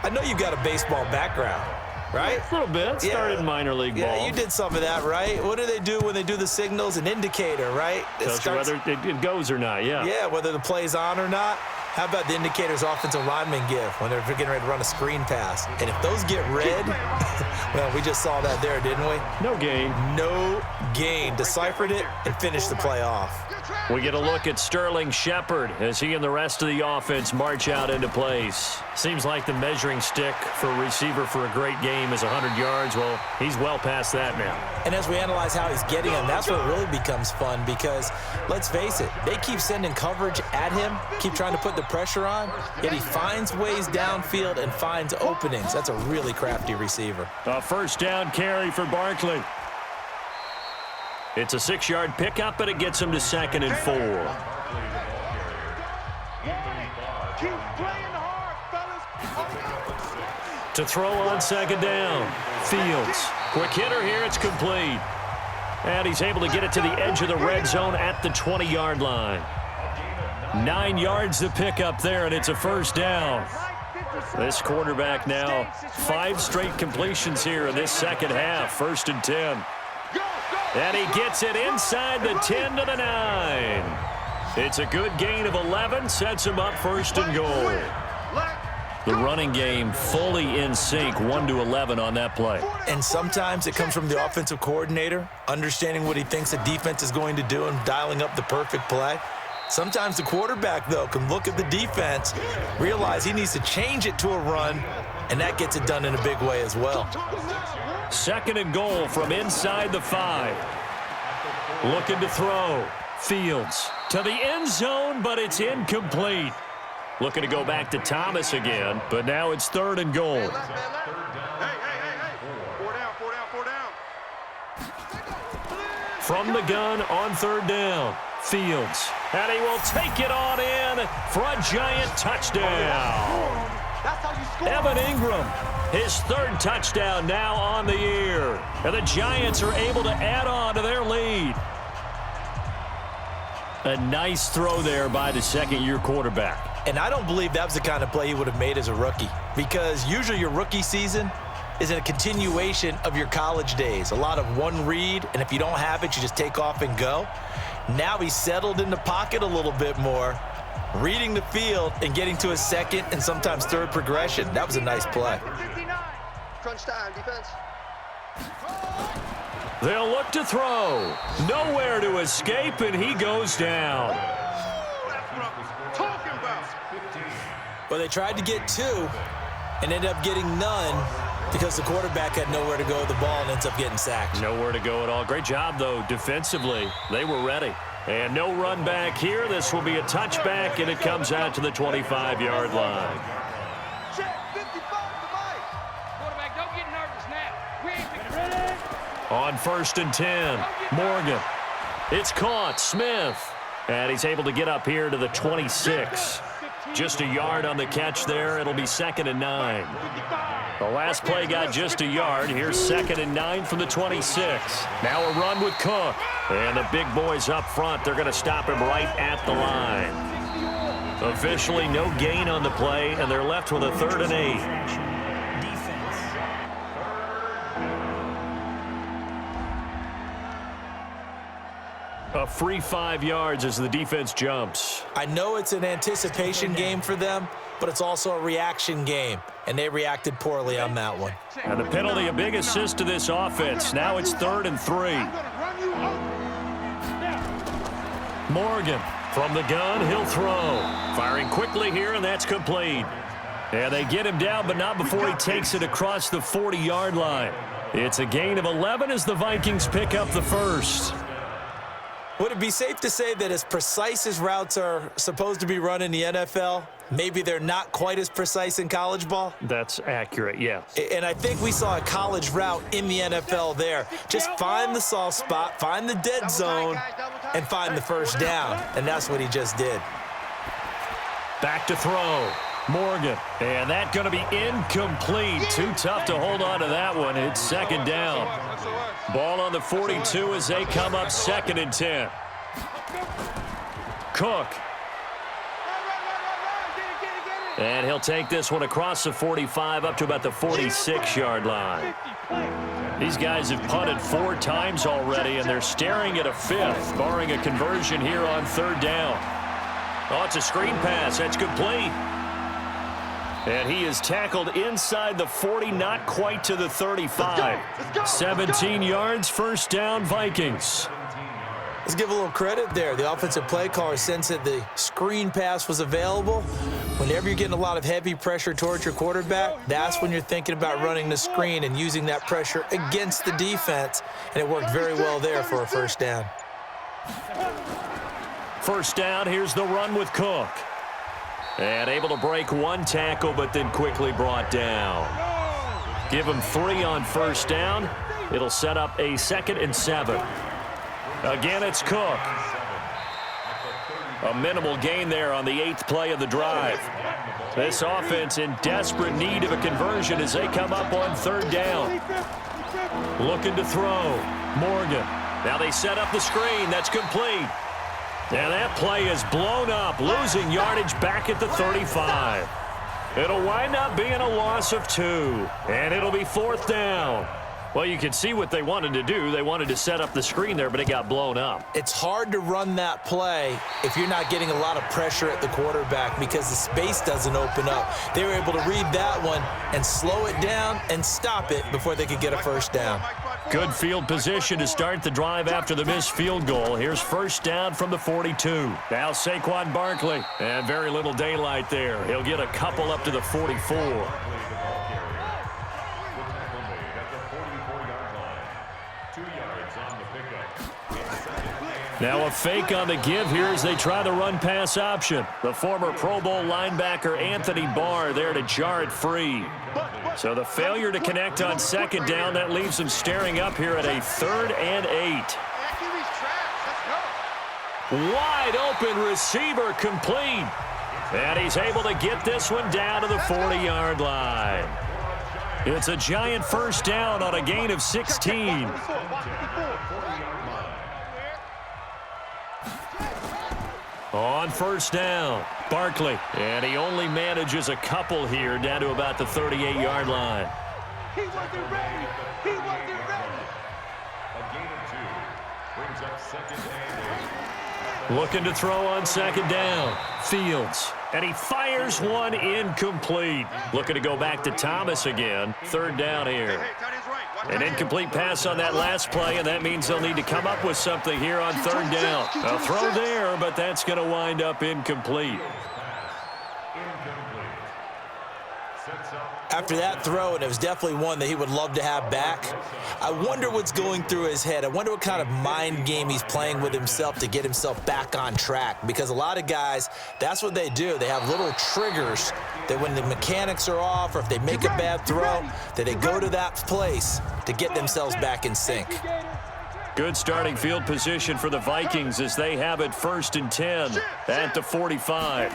Speaker 3: I know you've got a baseball background, right?
Speaker 2: A little bit. Started in minor league ball.
Speaker 3: Yeah, you did some of that, right? What do they do when they do the signals? An indicator, right?
Speaker 2: Tells you whether it goes or not, yeah.
Speaker 3: Yeah, whether the play's on or not. How about the indicators offensive linemen give when they're getting ready to run a screen pass? And if those get red, well, we just saw that there, didn't we?
Speaker 2: No gain.
Speaker 3: No gain. Deciphered it and finished the play off.
Speaker 2: We get a look at Sterling Shepard as he and the rest of the offense march out into place. Seems like the measuring stick for a receiver for a great game is 100 yards. Well, he's well past that now.
Speaker 3: And as we analyze how he's getting them, that's where it really becomes fun because, let's face it, they keep sending coverage at him, keep trying to put the pressure on, yet he finds ways downfield and finds openings. That's a really crafty receiver.
Speaker 2: A 1st down carry for Barkley. It's a 6-yard pickup, but it gets him to 2nd and 4. To throw on 2nd down. Fields. Quick hitter here. It's complete. And he's able to get it to the edge of the red zone at the 20-yard line. 9 yards to pick up there, and it's a 1st down. This quarterback now 5 straight completions here in this second half. 1st and 10. And he gets it inside the 10 to the 9. It's a good gain of 11, sets him up 1st and goal. The running game fully in sync, 1 to 11 on that play.
Speaker 3: And sometimes it comes from the offensive coordinator, understanding what he thinks the defense is going to do and dialing up the perfect play. Sometimes the quarterback, though, can look at the defense, realize he needs to change it to a run, and that gets it done in a big way as well.
Speaker 2: 2nd and goal from inside the 5. Looking to throw. Fields to the end zone, but it's incomplete. Looking to go back to Thomas again, but now it's 3rd and goal.
Speaker 4: Hey. 4 down.
Speaker 2: From the gun on 3rd down. Fields. And he will take it on in for a giant touchdown. Evan Ingram, his 3rd touchdown now on the year. And the Giants are able to add on to their lead. A nice throw there by the 2nd-year quarterback.
Speaker 3: And I don't believe that was the kind of play he would have made as a rookie because usually your rookie season is a continuation of your college days. A lot of one read, and if you don't have it, you just take off and go. Now he's settled in the pocket a little bit more, reading the field and getting to a 2nd and sometimes 3rd progression. That was a nice play.
Speaker 4: Crunch time, defense.
Speaker 2: They'll look to throw. Nowhere to escape, and he goes down.
Speaker 3: Well, they tried to get 2 and ended up getting none because the quarterback had nowhere to go with the ball and ends up getting sacked.
Speaker 2: Nowhere to go at all. Great job, though, defensively. They were ready. And no run back here. This will be a touchback, and it comes out to the 25-yard line.
Speaker 6: Quarterback, don't get nervous now. We ain't ready.
Speaker 2: On 1st and 10, Morgan. It's caught. Smith. And he's able to get up here to the 26. Just a yard on the catch there. It'll be 2nd and 9. The last play got just a yard. Here's 2nd and 9 from the 26. Now a run with Cook. And the big boys up front, they're going to stop him right at the line. Officially no gain on the play, and they're left with a 3rd and 8. A free 5 yards as the defense jumps.
Speaker 3: I know it's an anticipation game for them, but it's also a reaction game, and they reacted poorly on that one.
Speaker 2: And the penalty, a big assist to this offense. Now it's 3rd and 3. Morgan from the gun, he'll throw. Firing quickly here, and that's complete. And they get him down, but not before he takes it across the 40-yard line. It's a gain of 11 as the Vikings pick up the first.
Speaker 3: Would it be safe to say that as precise as routes are supposed to be run in the NFL, maybe they're not quite as precise in college ball?
Speaker 2: That's accurate, yes.
Speaker 3: And I think we saw a college route in the NFL there. Just find the soft spot, find the dead zone, and find the first down. And that's what he just did.
Speaker 2: Back to throw. Morgan. And that's going to be incomplete. Too tough to hold on to that one. It's 2nd down. Ball on the 42 as they come up 2nd and 10. Cook. And he'll take this one across the 45 up to about the 46-yard line. These guys have punted 4 times already, and they're staring at a 5th, barring a conversion here on 3rd down. Oh, it's a screen pass. That's complete. And he is tackled inside the 40, not quite to the 35. 17 yards, 1st down, Vikings.
Speaker 3: Let's give a little credit there. The offensive play caller sensed that the screen pass was available. Whenever you're getting a lot of heavy pressure towards your quarterback, that's when you're thinking about running the screen and using that pressure against the defense. And it worked very well there for a 1st down.
Speaker 2: 1st down, here's the run with Cook. And able to break 1 tackle, but then quickly brought down. Give him 3 on 1st down. It'll set up a 2nd and 7. Again, it's Cook. A minimal gain there on the 8th play of the drive. This offense in desperate need of a conversion as they come up on 3rd down. Looking to throw. Morgan. Now they set up the screen. That's complete. And that play is blown up, losing yardage back at the 35. It'll wind up being a loss of 2, and it'll be 4th down. Well, you can see what they wanted to do. They wanted to set up the screen there, but it got blown up.
Speaker 3: It's hard to run that play if you're not getting a lot of pressure at the quarterback because the space doesn't open up. They were able to read that one and slow it down and stop it before they could get a 1st down.
Speaker 2: Good field position to start the drive after the missed field goal. Here's 1st down from the 42. Now Saquon Barkley, and very little daylight there. He'll get a couple up to the 44. Now a fake on the give here as they try the run-pass option. The former Pro Bowl linebacker Anthony Barr there to jar it free. So the failure to connect on 2nd down, that leaves them staring up here at a 3rd and 8. Wide open receiver complete. And he's able to get this one down to the 40-yard line. It's a giant 1st down on a gain of 16. On 1st down, Barkley. And he only manages a couple here down to about the 38-yard line.
Speaker 4: He wasn't ready. He wasn't ready.
Speaker 5: A gain of 2 brings up 2nd and 8.
Speaker 2: Looking to throw on 2nd down. Fields. And he fires one incomplete. Looking to go back to Thomas again. 3rd down here. An incomplete pass on that last play, and that means they'll need to come up with something here on 3rd down. A throw there, but that's going to wind up incomplete.
Speaker 3: After that throw, and it was definitely one that he would love to have back, I wonder what's going through his head. I wonder what kind of mind game he's playing with himself to get himself back on track. Because a lot of guys, that's what they do. They have little triggers that when the mechanics are off or if they make a bad throw, that they go to that place to get themselves back in sync.
Speaker 2: Good starting field position for the Vikings as they have it 1st and 10 at the 45.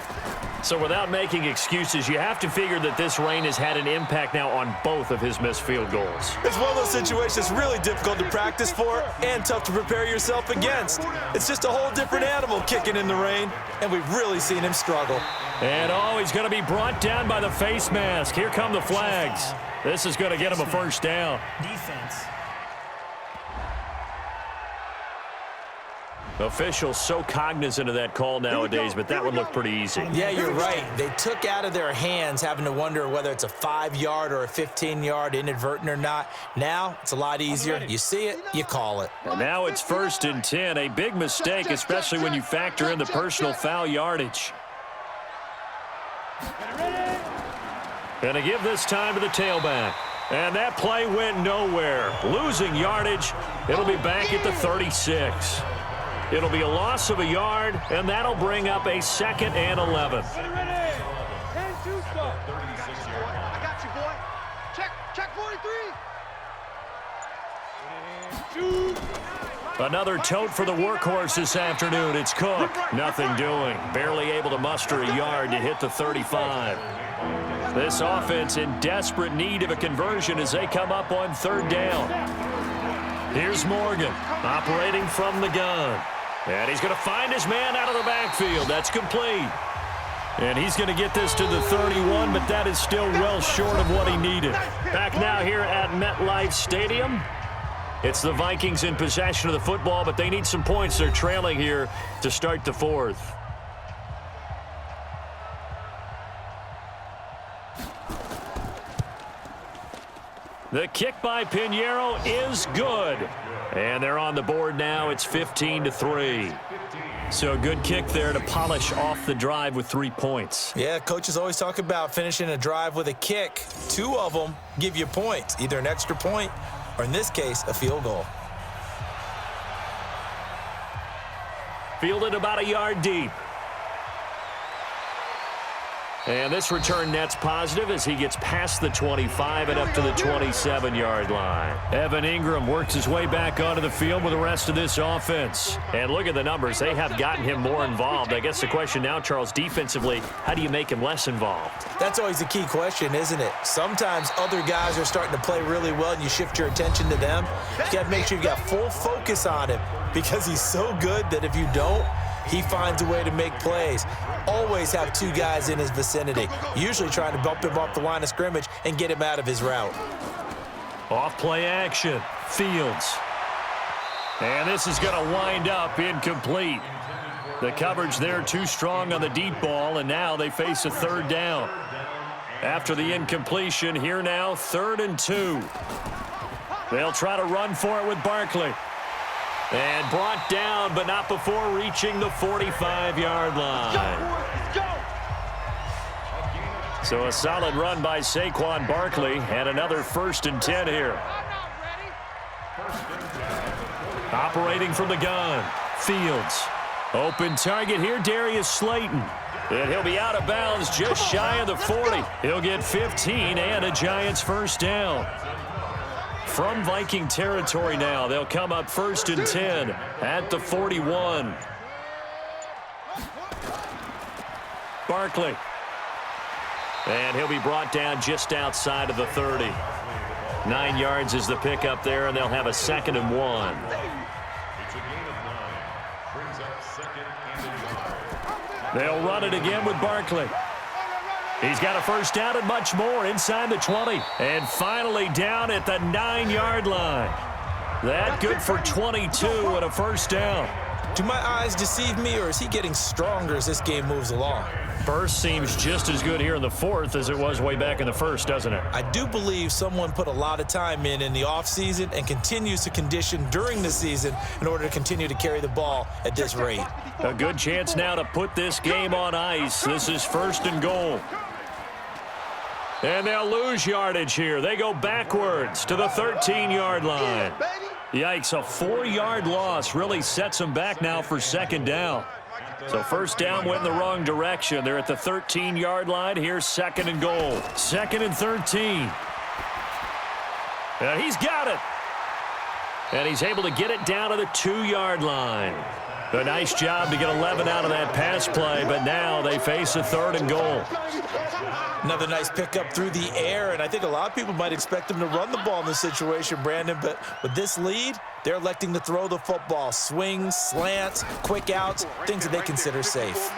Speaker 2: So without making excuses, you have to figure that this rain has had an impact now on both of his missed field goals.
Speaker 3: It's one of those situations really difficult to practice for and tough to prepare yourself against. It's just a whole different animal kicking in the rain, and we've really seen him struggle.
Speaker 2: And he's going to be brought down by the face mask. Here come the flags. This is going to get him a 1st down.
Speaker 7: Defense.
Speaker 2: Officials so cognizant of that call nowadays, but that one looked pretty easy.
Speaker 3: Yeah, you're right. They took out of their hands having to wonder whether it's a 5-yard or a 15-yard, inadvertent or not. Now, it's a lot easier. You see it, you call it.
Speaker 2: And now it's 1st and 10, a big mistake, especially when you factor in the personal foul yardage. Going to give this time to the tailback. And that play went nowhere. Losing yardage. It'll be back at the 36. It'll be a loss of a yard, and that'll bring up a 2nd and 11.
Speaker 4: I got you, boy. Check 43.
Speaker 2: Another tote for the workhorse this afternoon. It's Cook. Nothing doing. Barely able to muster a yard to hit the 35. This offense in desperate need of a conversion as they come up on 3rd down. Here's Morgan operating from the gun. And he's going to find his man out of the backfield. That's complete. And he's going to get this to the 31, but that is still well short of what he needed. Back now here at MetLife Stadium. It's the Vikings in possession of the football, but they need some points. They're trailing here to start the 4th. The kick by Pinheiro is good. And they're on the board now. It's 15-3. So a good kick there to polish off the drive with 3 points.
Speaker 3: Yeah, coaches always talk about finishing a drive with a kick. 2 of them give you points, either an extra point or, in this case, a field goal.
Speaker 2: Fielded about a yard deep. And this return net's positive as he gets past the 25 and up to the 27-yard line. Evan Ingram works his way back onto the field with the rest of this offense. And look at the numbers. They have gotten him more involved. I guess the question now, Charles, defensively, how do you make him less involved?
Speaker 3: That's always the key question, isn't it? Sometimes other guys are starting to play really well and you shift your attention to them. You got to make sure you got full focus on him because he's so good that if you don't, he finds a way to make plays. Always have 2 guys in his vicinity, usually trying to bump him off the line of scrimmage and get him out of his route.
Speaker 2: Off play action, Fields. And this is going to wind up incomplete. The coverage there too strong on the deep ball, and now they face a 3rd down. After the incompletion, here now, 3rd and 2. They'll try to run for it with Barkley. And brought down, but not before reaching the 45-yard line. So a solid run by Saquon Barkley, and another 1st and 10 here. Operating from the gun, Fields. Open target here, Darius Slayton. And he'll be out of bounds just shy of the 40. He'll get 15 and a Giants 1st down. From Viking territory now, they'll come up 1st and 10 at the 41. Barkley. And he'll be brought down just outside of the 30. 9 yards is the pickup there, and they'll have a 2nd and 1.
Speaker 5: It's a gain of 9. Brings up 2nd and 1.
Speaker 2: They'll run it again with Barkley. He's got a 1st down and much more inside the 20. And finally down at the 9-yard line. That good for 22 and a 1st down.
Speaker 3: Do my eyes deceive me, or is he getting stronger as this game moves along?
Speaker 2: Burst seems just as good here in the 4th as it was way back in the 1st, doesn't it?
Speaker 3: I do believe someone put a lot of time in the offseason and continues to condition during the season in order to continue to carry the ball at this rate.
Speaker 2: A good chance now to put this game on ice. This is 1st and goal. And they'll lose yardage here. They go backwards to the 13-yard line. Yikes, a 4-yard loss really sets them back now for 2nd down. So 1st down went in the wrong direction. They're at the 13-yard line. Here's 2nd and goal. 2nd and 13. And he's got it. And he's able to get it down to the 2-yard line. A nice job to get 11 out of that pass play, but now they face a 3rd and goal.
Speaker 3: Another nice pickup through the air, and I think a lot of people might expect them to run the ball in this situation, Brandon, but with this lead, they're electing to throw the football. Swings, slants, quick outs, things that they consider safe.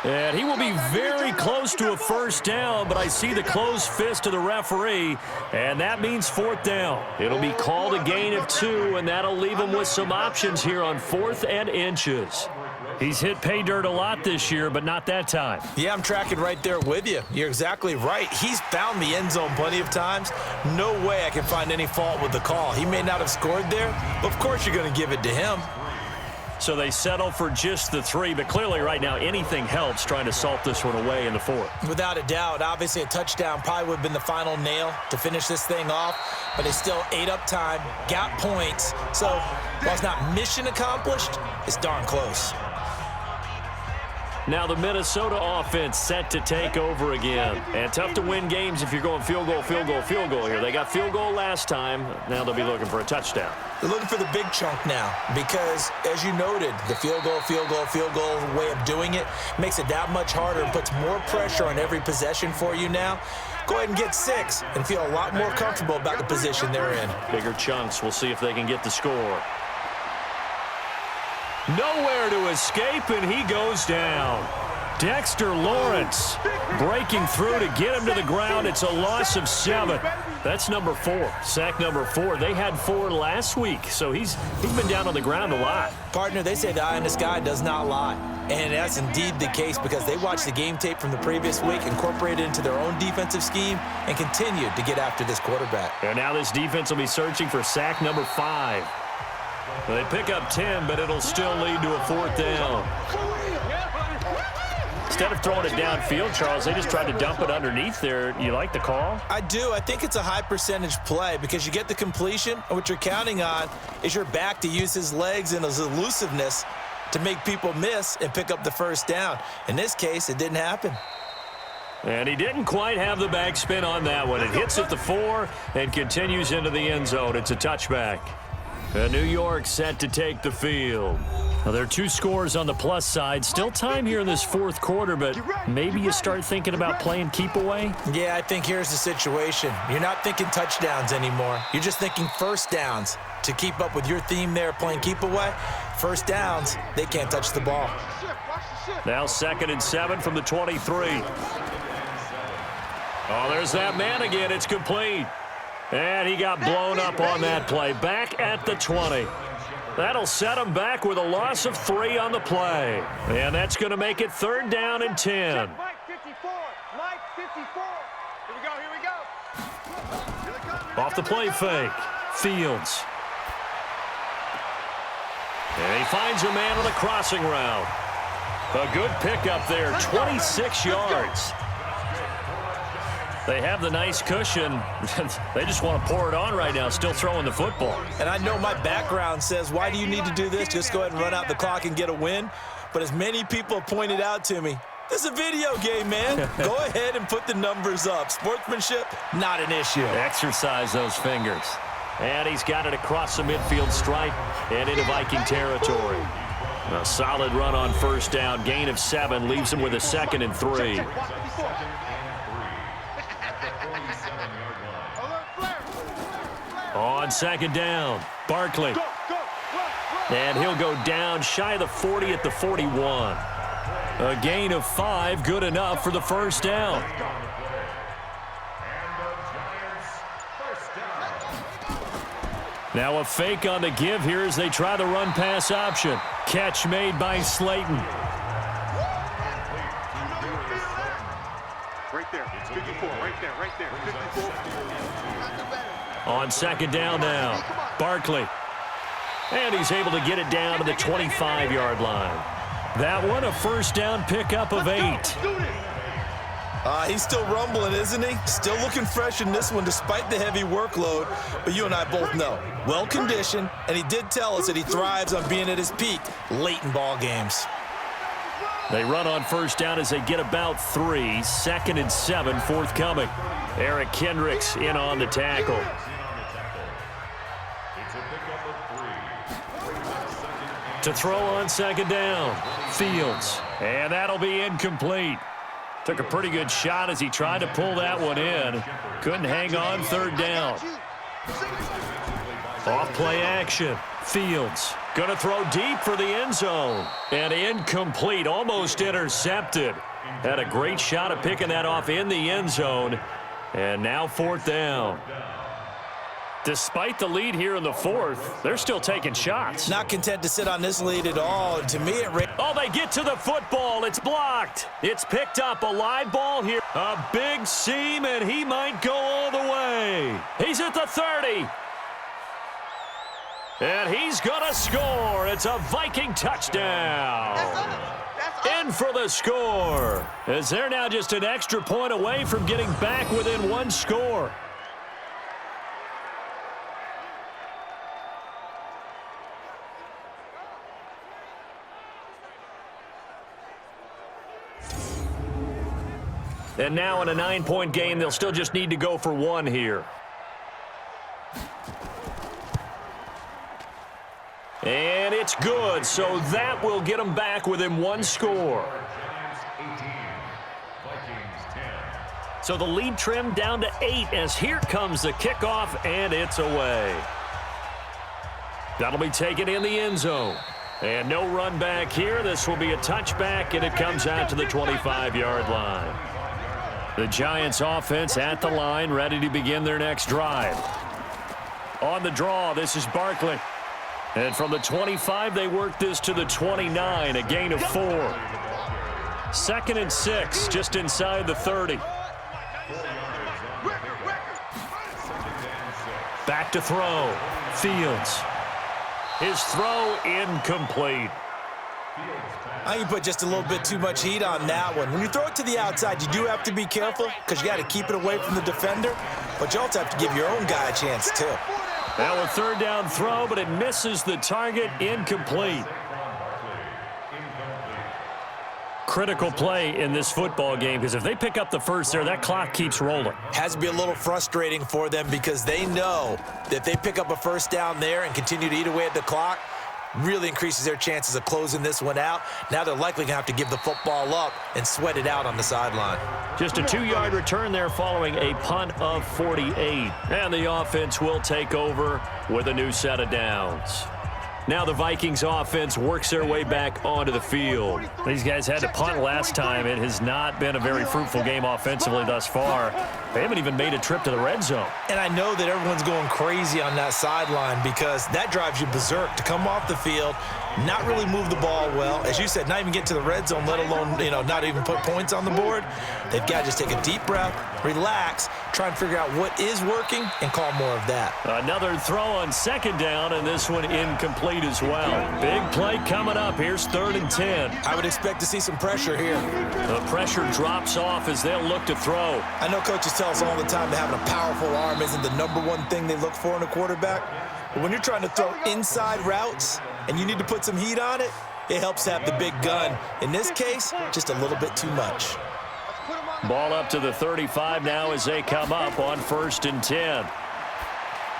Speaker 2: And he will be very close to a first down, but I see the closed fist of the referee, and that means fourth down. It'll be called a gain of 2, and that'll leave him with some options here on 4th and inches. He's hit pay dirt a lot this year, but not that time.
Speaker 3: Yeah, I'm tracking right there with you. You're exactly right. He's found the end zone plenty of times. No way I can find any fault with the call. He may not have scored there, but of course you're going to give it to him.
Speaker 2: So they settle for just the 3, but clearly right now anything helps trying to salt this one away in the 4th.
Speaker 3: Without a doubt, obviously a touchdown probably would have been the final nail to finish this thing off, but they still ate up time, got points. So while it's not mission accomplished, it's darn close.
Speaker 2: Now the Minnesota offense set to take over again. And tough to win games if you're going field goal, field goal, field goal here. They got field goal last time. Now they'll be looking for a touchdown.
Speaker 3: They're looking for the big chunk now because, as you noted, the field goal, field goal, field goal way of doing it makes it that much harder and puts more pressure on every possession for you now. Go ahead and get 6 and feel a lot more comfortable about the position they're in.
Speaker 2: Bigger chunks. We'll see if they can get the score. Nowhere to escape, and he goes down. Dexter Lawrence breaking through to get him to the ground. It's a loss of 7. That's number 4, sack number 4. They had 4 last week, so he's been down on the ground a lot.
Speaker 3: Partner, they say the eye in the sky does not lie. And that's indeed the case because they watched the game tape from the previous week, incorporated it into their own defensive scheme, and continued to get after this quarterback.
Speaker 2: And now this defense will be searching for sack number 5. They pick up 10, but it'll still lead to a 4th down. Instead of throwing it downfield, Charles, they just tried to dump it underneath there. You like the call?
Speaker 3: I do. I think it's a high percentage play because you get the completion, and what you're counting on is your back to use his legs and his elusiveness to make people miss and pick up the first down. In this case, it didn't happen.
Speaker 2: And he didn't quite have the backspin on that one. It hits at the 4 and continues into the end zone. It's a touchback. And New York set to take the field. Now, there are 2 scores on the plus side. Still time here in this 4th quarter, but maybe you start thinking about playing keep away?
Speaker 3: Yeah, I think here's the situation. You're not thinking touchdowns anymore. You're just thinking first downs. To keep up with your theme there, playing keep away, first downs, they can't touch the ball.
Speaker 2: Now 2nd and 7 from the 23. Oh, there's that man again. It's complete. And he got blown up on that play. Back at the 20. That'll set him back with a loss of 3 on the play. And that's going to make it 3rd down and 10.
Speaker 4: Mike 54. Mike 54. Here we go. Here we go.
Speaker 2: Off the play fake. Fields. And he finds a man on a crossing route. A good pickup there. 26 yards. They have the nice cushion. They just want to pour it on right now, still throwing the football.
Speaker 3: And I know my background says, why do you need to do this? Just go ahead and run out the clock and get a win. But as many people have pointed out to me, this is a video game, man. Go ahead and put the numbers up. Sportsmanship, not an issue.
Speaker 2: Exercise those fingers. And he's got it across the midfield stripe and into Viking territory. A solid run on first down. Gain of 7 leaves him with a 2nd and 3. On 2nd down, Barkley. And he'll go down shy of the 40 at the 41. A gain of 5, good enough for the first down. Now a fake on the give here as they try the run-pass option. Catch made by Slayton.
Speaker 4: Right there. 54. Right there. 54.
Speaker 2: On 2nd down now, Barkley. And he's able to get it down to the 25-yard line. That one, a first down pickup of 8.
Speaker 3: He's still rumbling, isn't he? Still looking fresh in this one despite the heavy workload. But you and I both know, well-conditioned, and he did tell us that he thrives on being at his peak late in ball games.
Speaker 2: They run on first down as they get about 3. 2nd and 7 forthcoming. Eric Kendricks in on the tackle. To throw on 2nd down, Fields. And that'll be incomplete. Took a pretty good shot as he tried to pull that one in. Couldn't hang on 3rd down. Off play action. Fields Going to throw deep for the end zone. And incomplete, almost intercepted. Had a great shot at picking that off in the end zone. And now 4th down. Despite the lead here in the 4th, they're still taking shots.
Speaker 3: Not content to sit on this lead at all. To me,
Speaker 2: Oh, they get to the football. It's blocked. It's picked up. A live ball here. A big seam, and he might go all the way. He's at the 30. And he's going to score. It's a Viking touchdown. In for the score. As they're now just an extra point away from getting back within 1 score. And now in a 9-point game, they'll still just need to go for 1 here. And it's good, so that will get them back within 1 score. So the lead trimmed down to 8 as here comes the kickoff, and it's away. That'll be taken in the end zone. And no run back here. This will be a touchback, and it comes out to the 25-yard line. The Giants offense at the line, ready to begin their next drive. On the draw, this is Barkley. And from the 25, they work this to the 29, a gain of 4. 2nd and 6, just inside the 30. Back to throw. Fields. His throw incomplete.
Speaker 3: I think you put just a little bit too much heat on that one. When you throw it to the outside, you do have to be careful because you got to keep it away from the defender, but you also have to give your own guy a chance too.
Speaker 2: Now a 3rd down throw, but it misses the target, incomplete. Critical play in this football game because if they pick up the first there, that clock keeps rolling.
Speaker 3: Has to be a little frustrating for them because they know that if they pick up a 1st down there and continue to eat away at the clock, really increases their chances of closing this one out. Now they're likely going to have to give the football up and sweat it out on the sideline.
Speaker 2: Just a 2-yard return there following a punt of 48. And the offense will take over with a new set of downs. Now the Vikings offense works their way back onto the field. These guys had to punt last time. It has not been a very fruitful game offensively thus far. They haven't even made a trip to the red zone.
Speaker 3: And I know that everyone's going crazy on that sideline because that drives you berserk to come off the field, not really move the ball well. As you said, not even get to the red zone, let alone, not even put points on the board. They've got to just take a deep breath, relax, try and figure out what is working and call more of that.
Speaker 2: Another throw on 2nd down, and this one incomplete as well. Big play coming up. Here's 3rd and 10.
Speaker 3: I would expect to see some pressure here.
Speaker 2: The pressure drops off as they'll look to throw.
Speaker 3: I know coaches tell us all the time that having a powerful arm isn't the #1 thing they look for in a quarterback. But when you're trying to throw inside routes and you need to put some heat on it, it helps to have the big gun. In this case, just a little bit too much.
Speaker 2: Ball up to the 35 now as they come up on 1st and 10.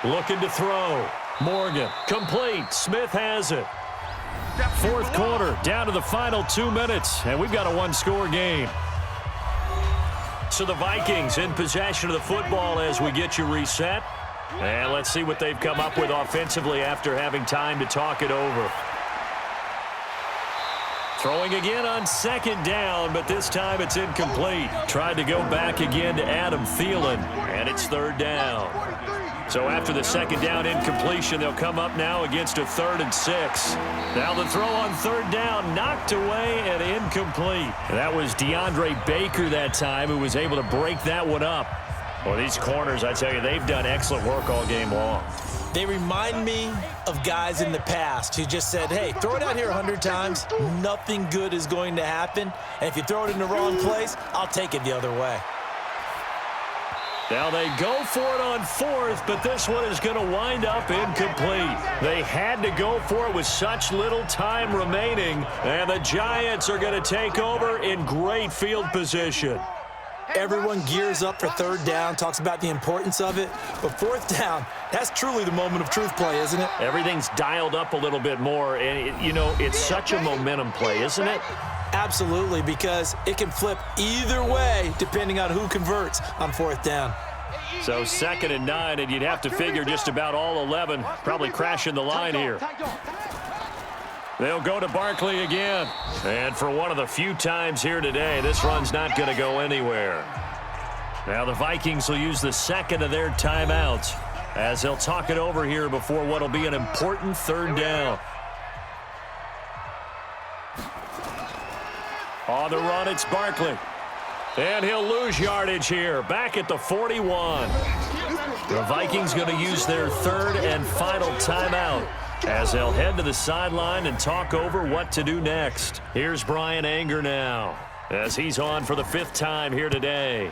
Speaker 2: Looking to throw. Morgan, complete. Smith has it. 4th quarter, down to the final 2 minutes, and we've got a 1-score game. So the Vikings in possession of the football as we get you reset. And let's see what they've come up with offensively after having time to talk it over. Throwing again on 2nd down, but this time it's incomplete. Tried to go back again to Adam Thielen, and it's 3rd down. So after the 2nd down incompletion, they'll come up now against a 3rd and 6. Now the throw on 3rd down, knocked away and incomplete. And that was DeAndre Baker that time who was able to break that one up. Well, these corners, I tell you, they've done excellent work all game long.
Speaker 3: They remind me of guys in the past who just said, hey, throw it out here 100 times, nothing good is going to happen. And if you throw it in the wrong place, I'll take it the other way.
Speaker 2: Now they go for it on 4th, but this one is going to wind up incomplete. They had to go for it with such little time remaining, and the Giants are going to take over in great field position.
Speaker 3: Everyone gears up for 3rd down, talks about the importance of it. But 4th down, that's truly the moment of truth play, isn't it?
Speaker 2: Everything's dialed up a little bit more, and, it's such a momentum play, isn't it?
Speaker 3: Absolutely, because it can flip either way depending on who converts on 4th down.
Speaker 2: So 2nd and 9, and you'd have to figure just about all 11 probably crashing the line here. They'll go to Barkley again. And for one of the few times here today, this run's not going to go anywhere. Now the Vikings will use the second of their timeouts as they'll talk it over here before what will be an important third down. On the run, it's Barkley. And he'll lose yardage here, back at the 41. The Vikings going to use their third and final timeout as they'll head to the sideline and talk over what to do next. Here's Bryan Anger now as he's on for the 5th time here today.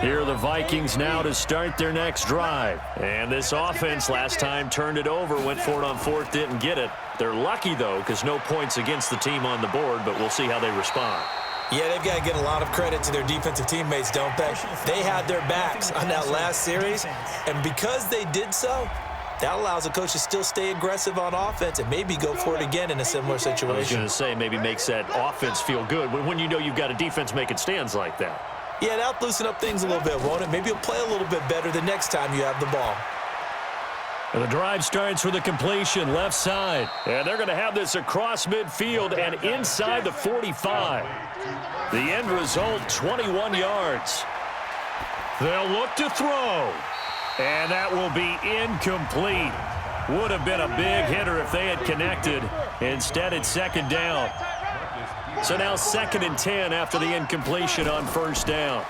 Speaker 2: Here are the Vikings now to start their next drive. And this offense last time turned it over, went for it on 4th, didn't get it. They're lucky, though, because no points against the team on the board, but we'll see how they respond.
Speaker 3: Yeah, they've got to get a lot of credit to their defensive teammates, don't they? They had their backs on that last series, and because they did so, that allows the coach to still stay aggressive on offense and maybe go for it again in a similar situation.
Speaker 2: I was going to say maybe makes that offense feel good when you know you've got a defense making stands like that.
Speaker 3: Yeah, that'll loosen up things a little bit, won't it? Maybe you'll play a little bit better the next time you have the ball.
Speaker 2: And the drive starts with a completion left side. And they're going to have this across midfield and inside the 45. The end result, 21 yards. They'll look to throw. And that will be incomplete. Would have been a big hitter if they had connected. Instead, it's second down. So now 2nd and 10 after the incompletion on 1st down.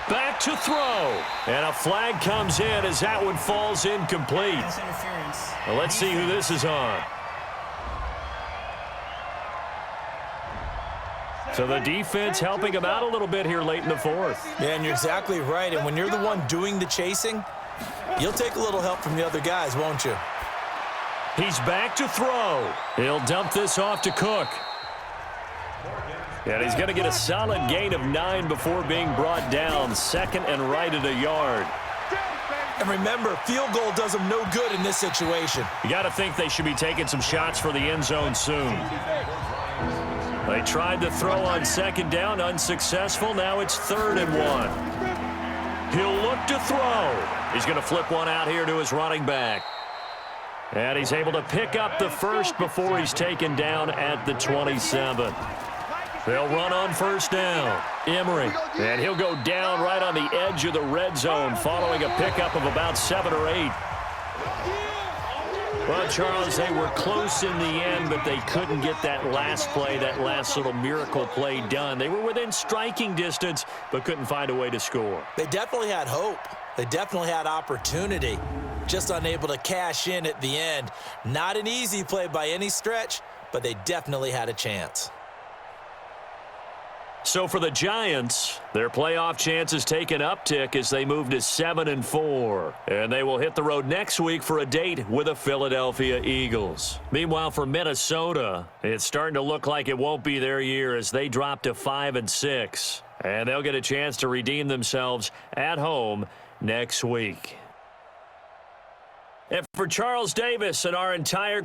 Speaker 2: Back to throw. And a flag comes in as that one falls incomplete. Well, let's see who this is on. So the defense helping him out a little bit here late in the 4th.
Speaker 3: Yeah, and you're exactly right. And when you're the one doing the chasing, you'll take a little help from the other guys, won't you?
Speaker 2: He's back to throw. He'll dump this off to Cook. And he's going to get a solid gain of 9 before being brought down. 2nd and right at a yard.
Speaker 3: And remember, field goal does them no good in this situation.
Speaker 2: You got to think they should be taking some shots for the end zone soon. They tried to throw on 2nd down, unsuccessful. Now it's 3rd and 1. He'll look to throw. He's going to flip one out here to his running back. And he's able to pick up the 1st before he's taken down at the 27. They'll run on 1st down. Emery. And he'll go down right on the edge of the red zone following a pickup of about 7 or 8. Well, Charles, they were close in the end, but they couldn't get that last play, that last little miracle play done. They were within striking distance, but couldn't find a way to score.
Speaker 3: They definitely had hope. They definitely had opportunity. Just unable to cash in at the end. Not an easy play by any stretch, but they definitely had a chance.
Speaker 2: So for the Giants, their playoff chances take an uptick as they move to 7-4. And they will hit the road next week for a date with the Philadelphia Eagles. Meanwhile, for Minnesota, it's starting to look like it won't be their year as they drop to 5-6. And they'll get a chance to redeem themselves at home next week. And for Charles Davis and our entire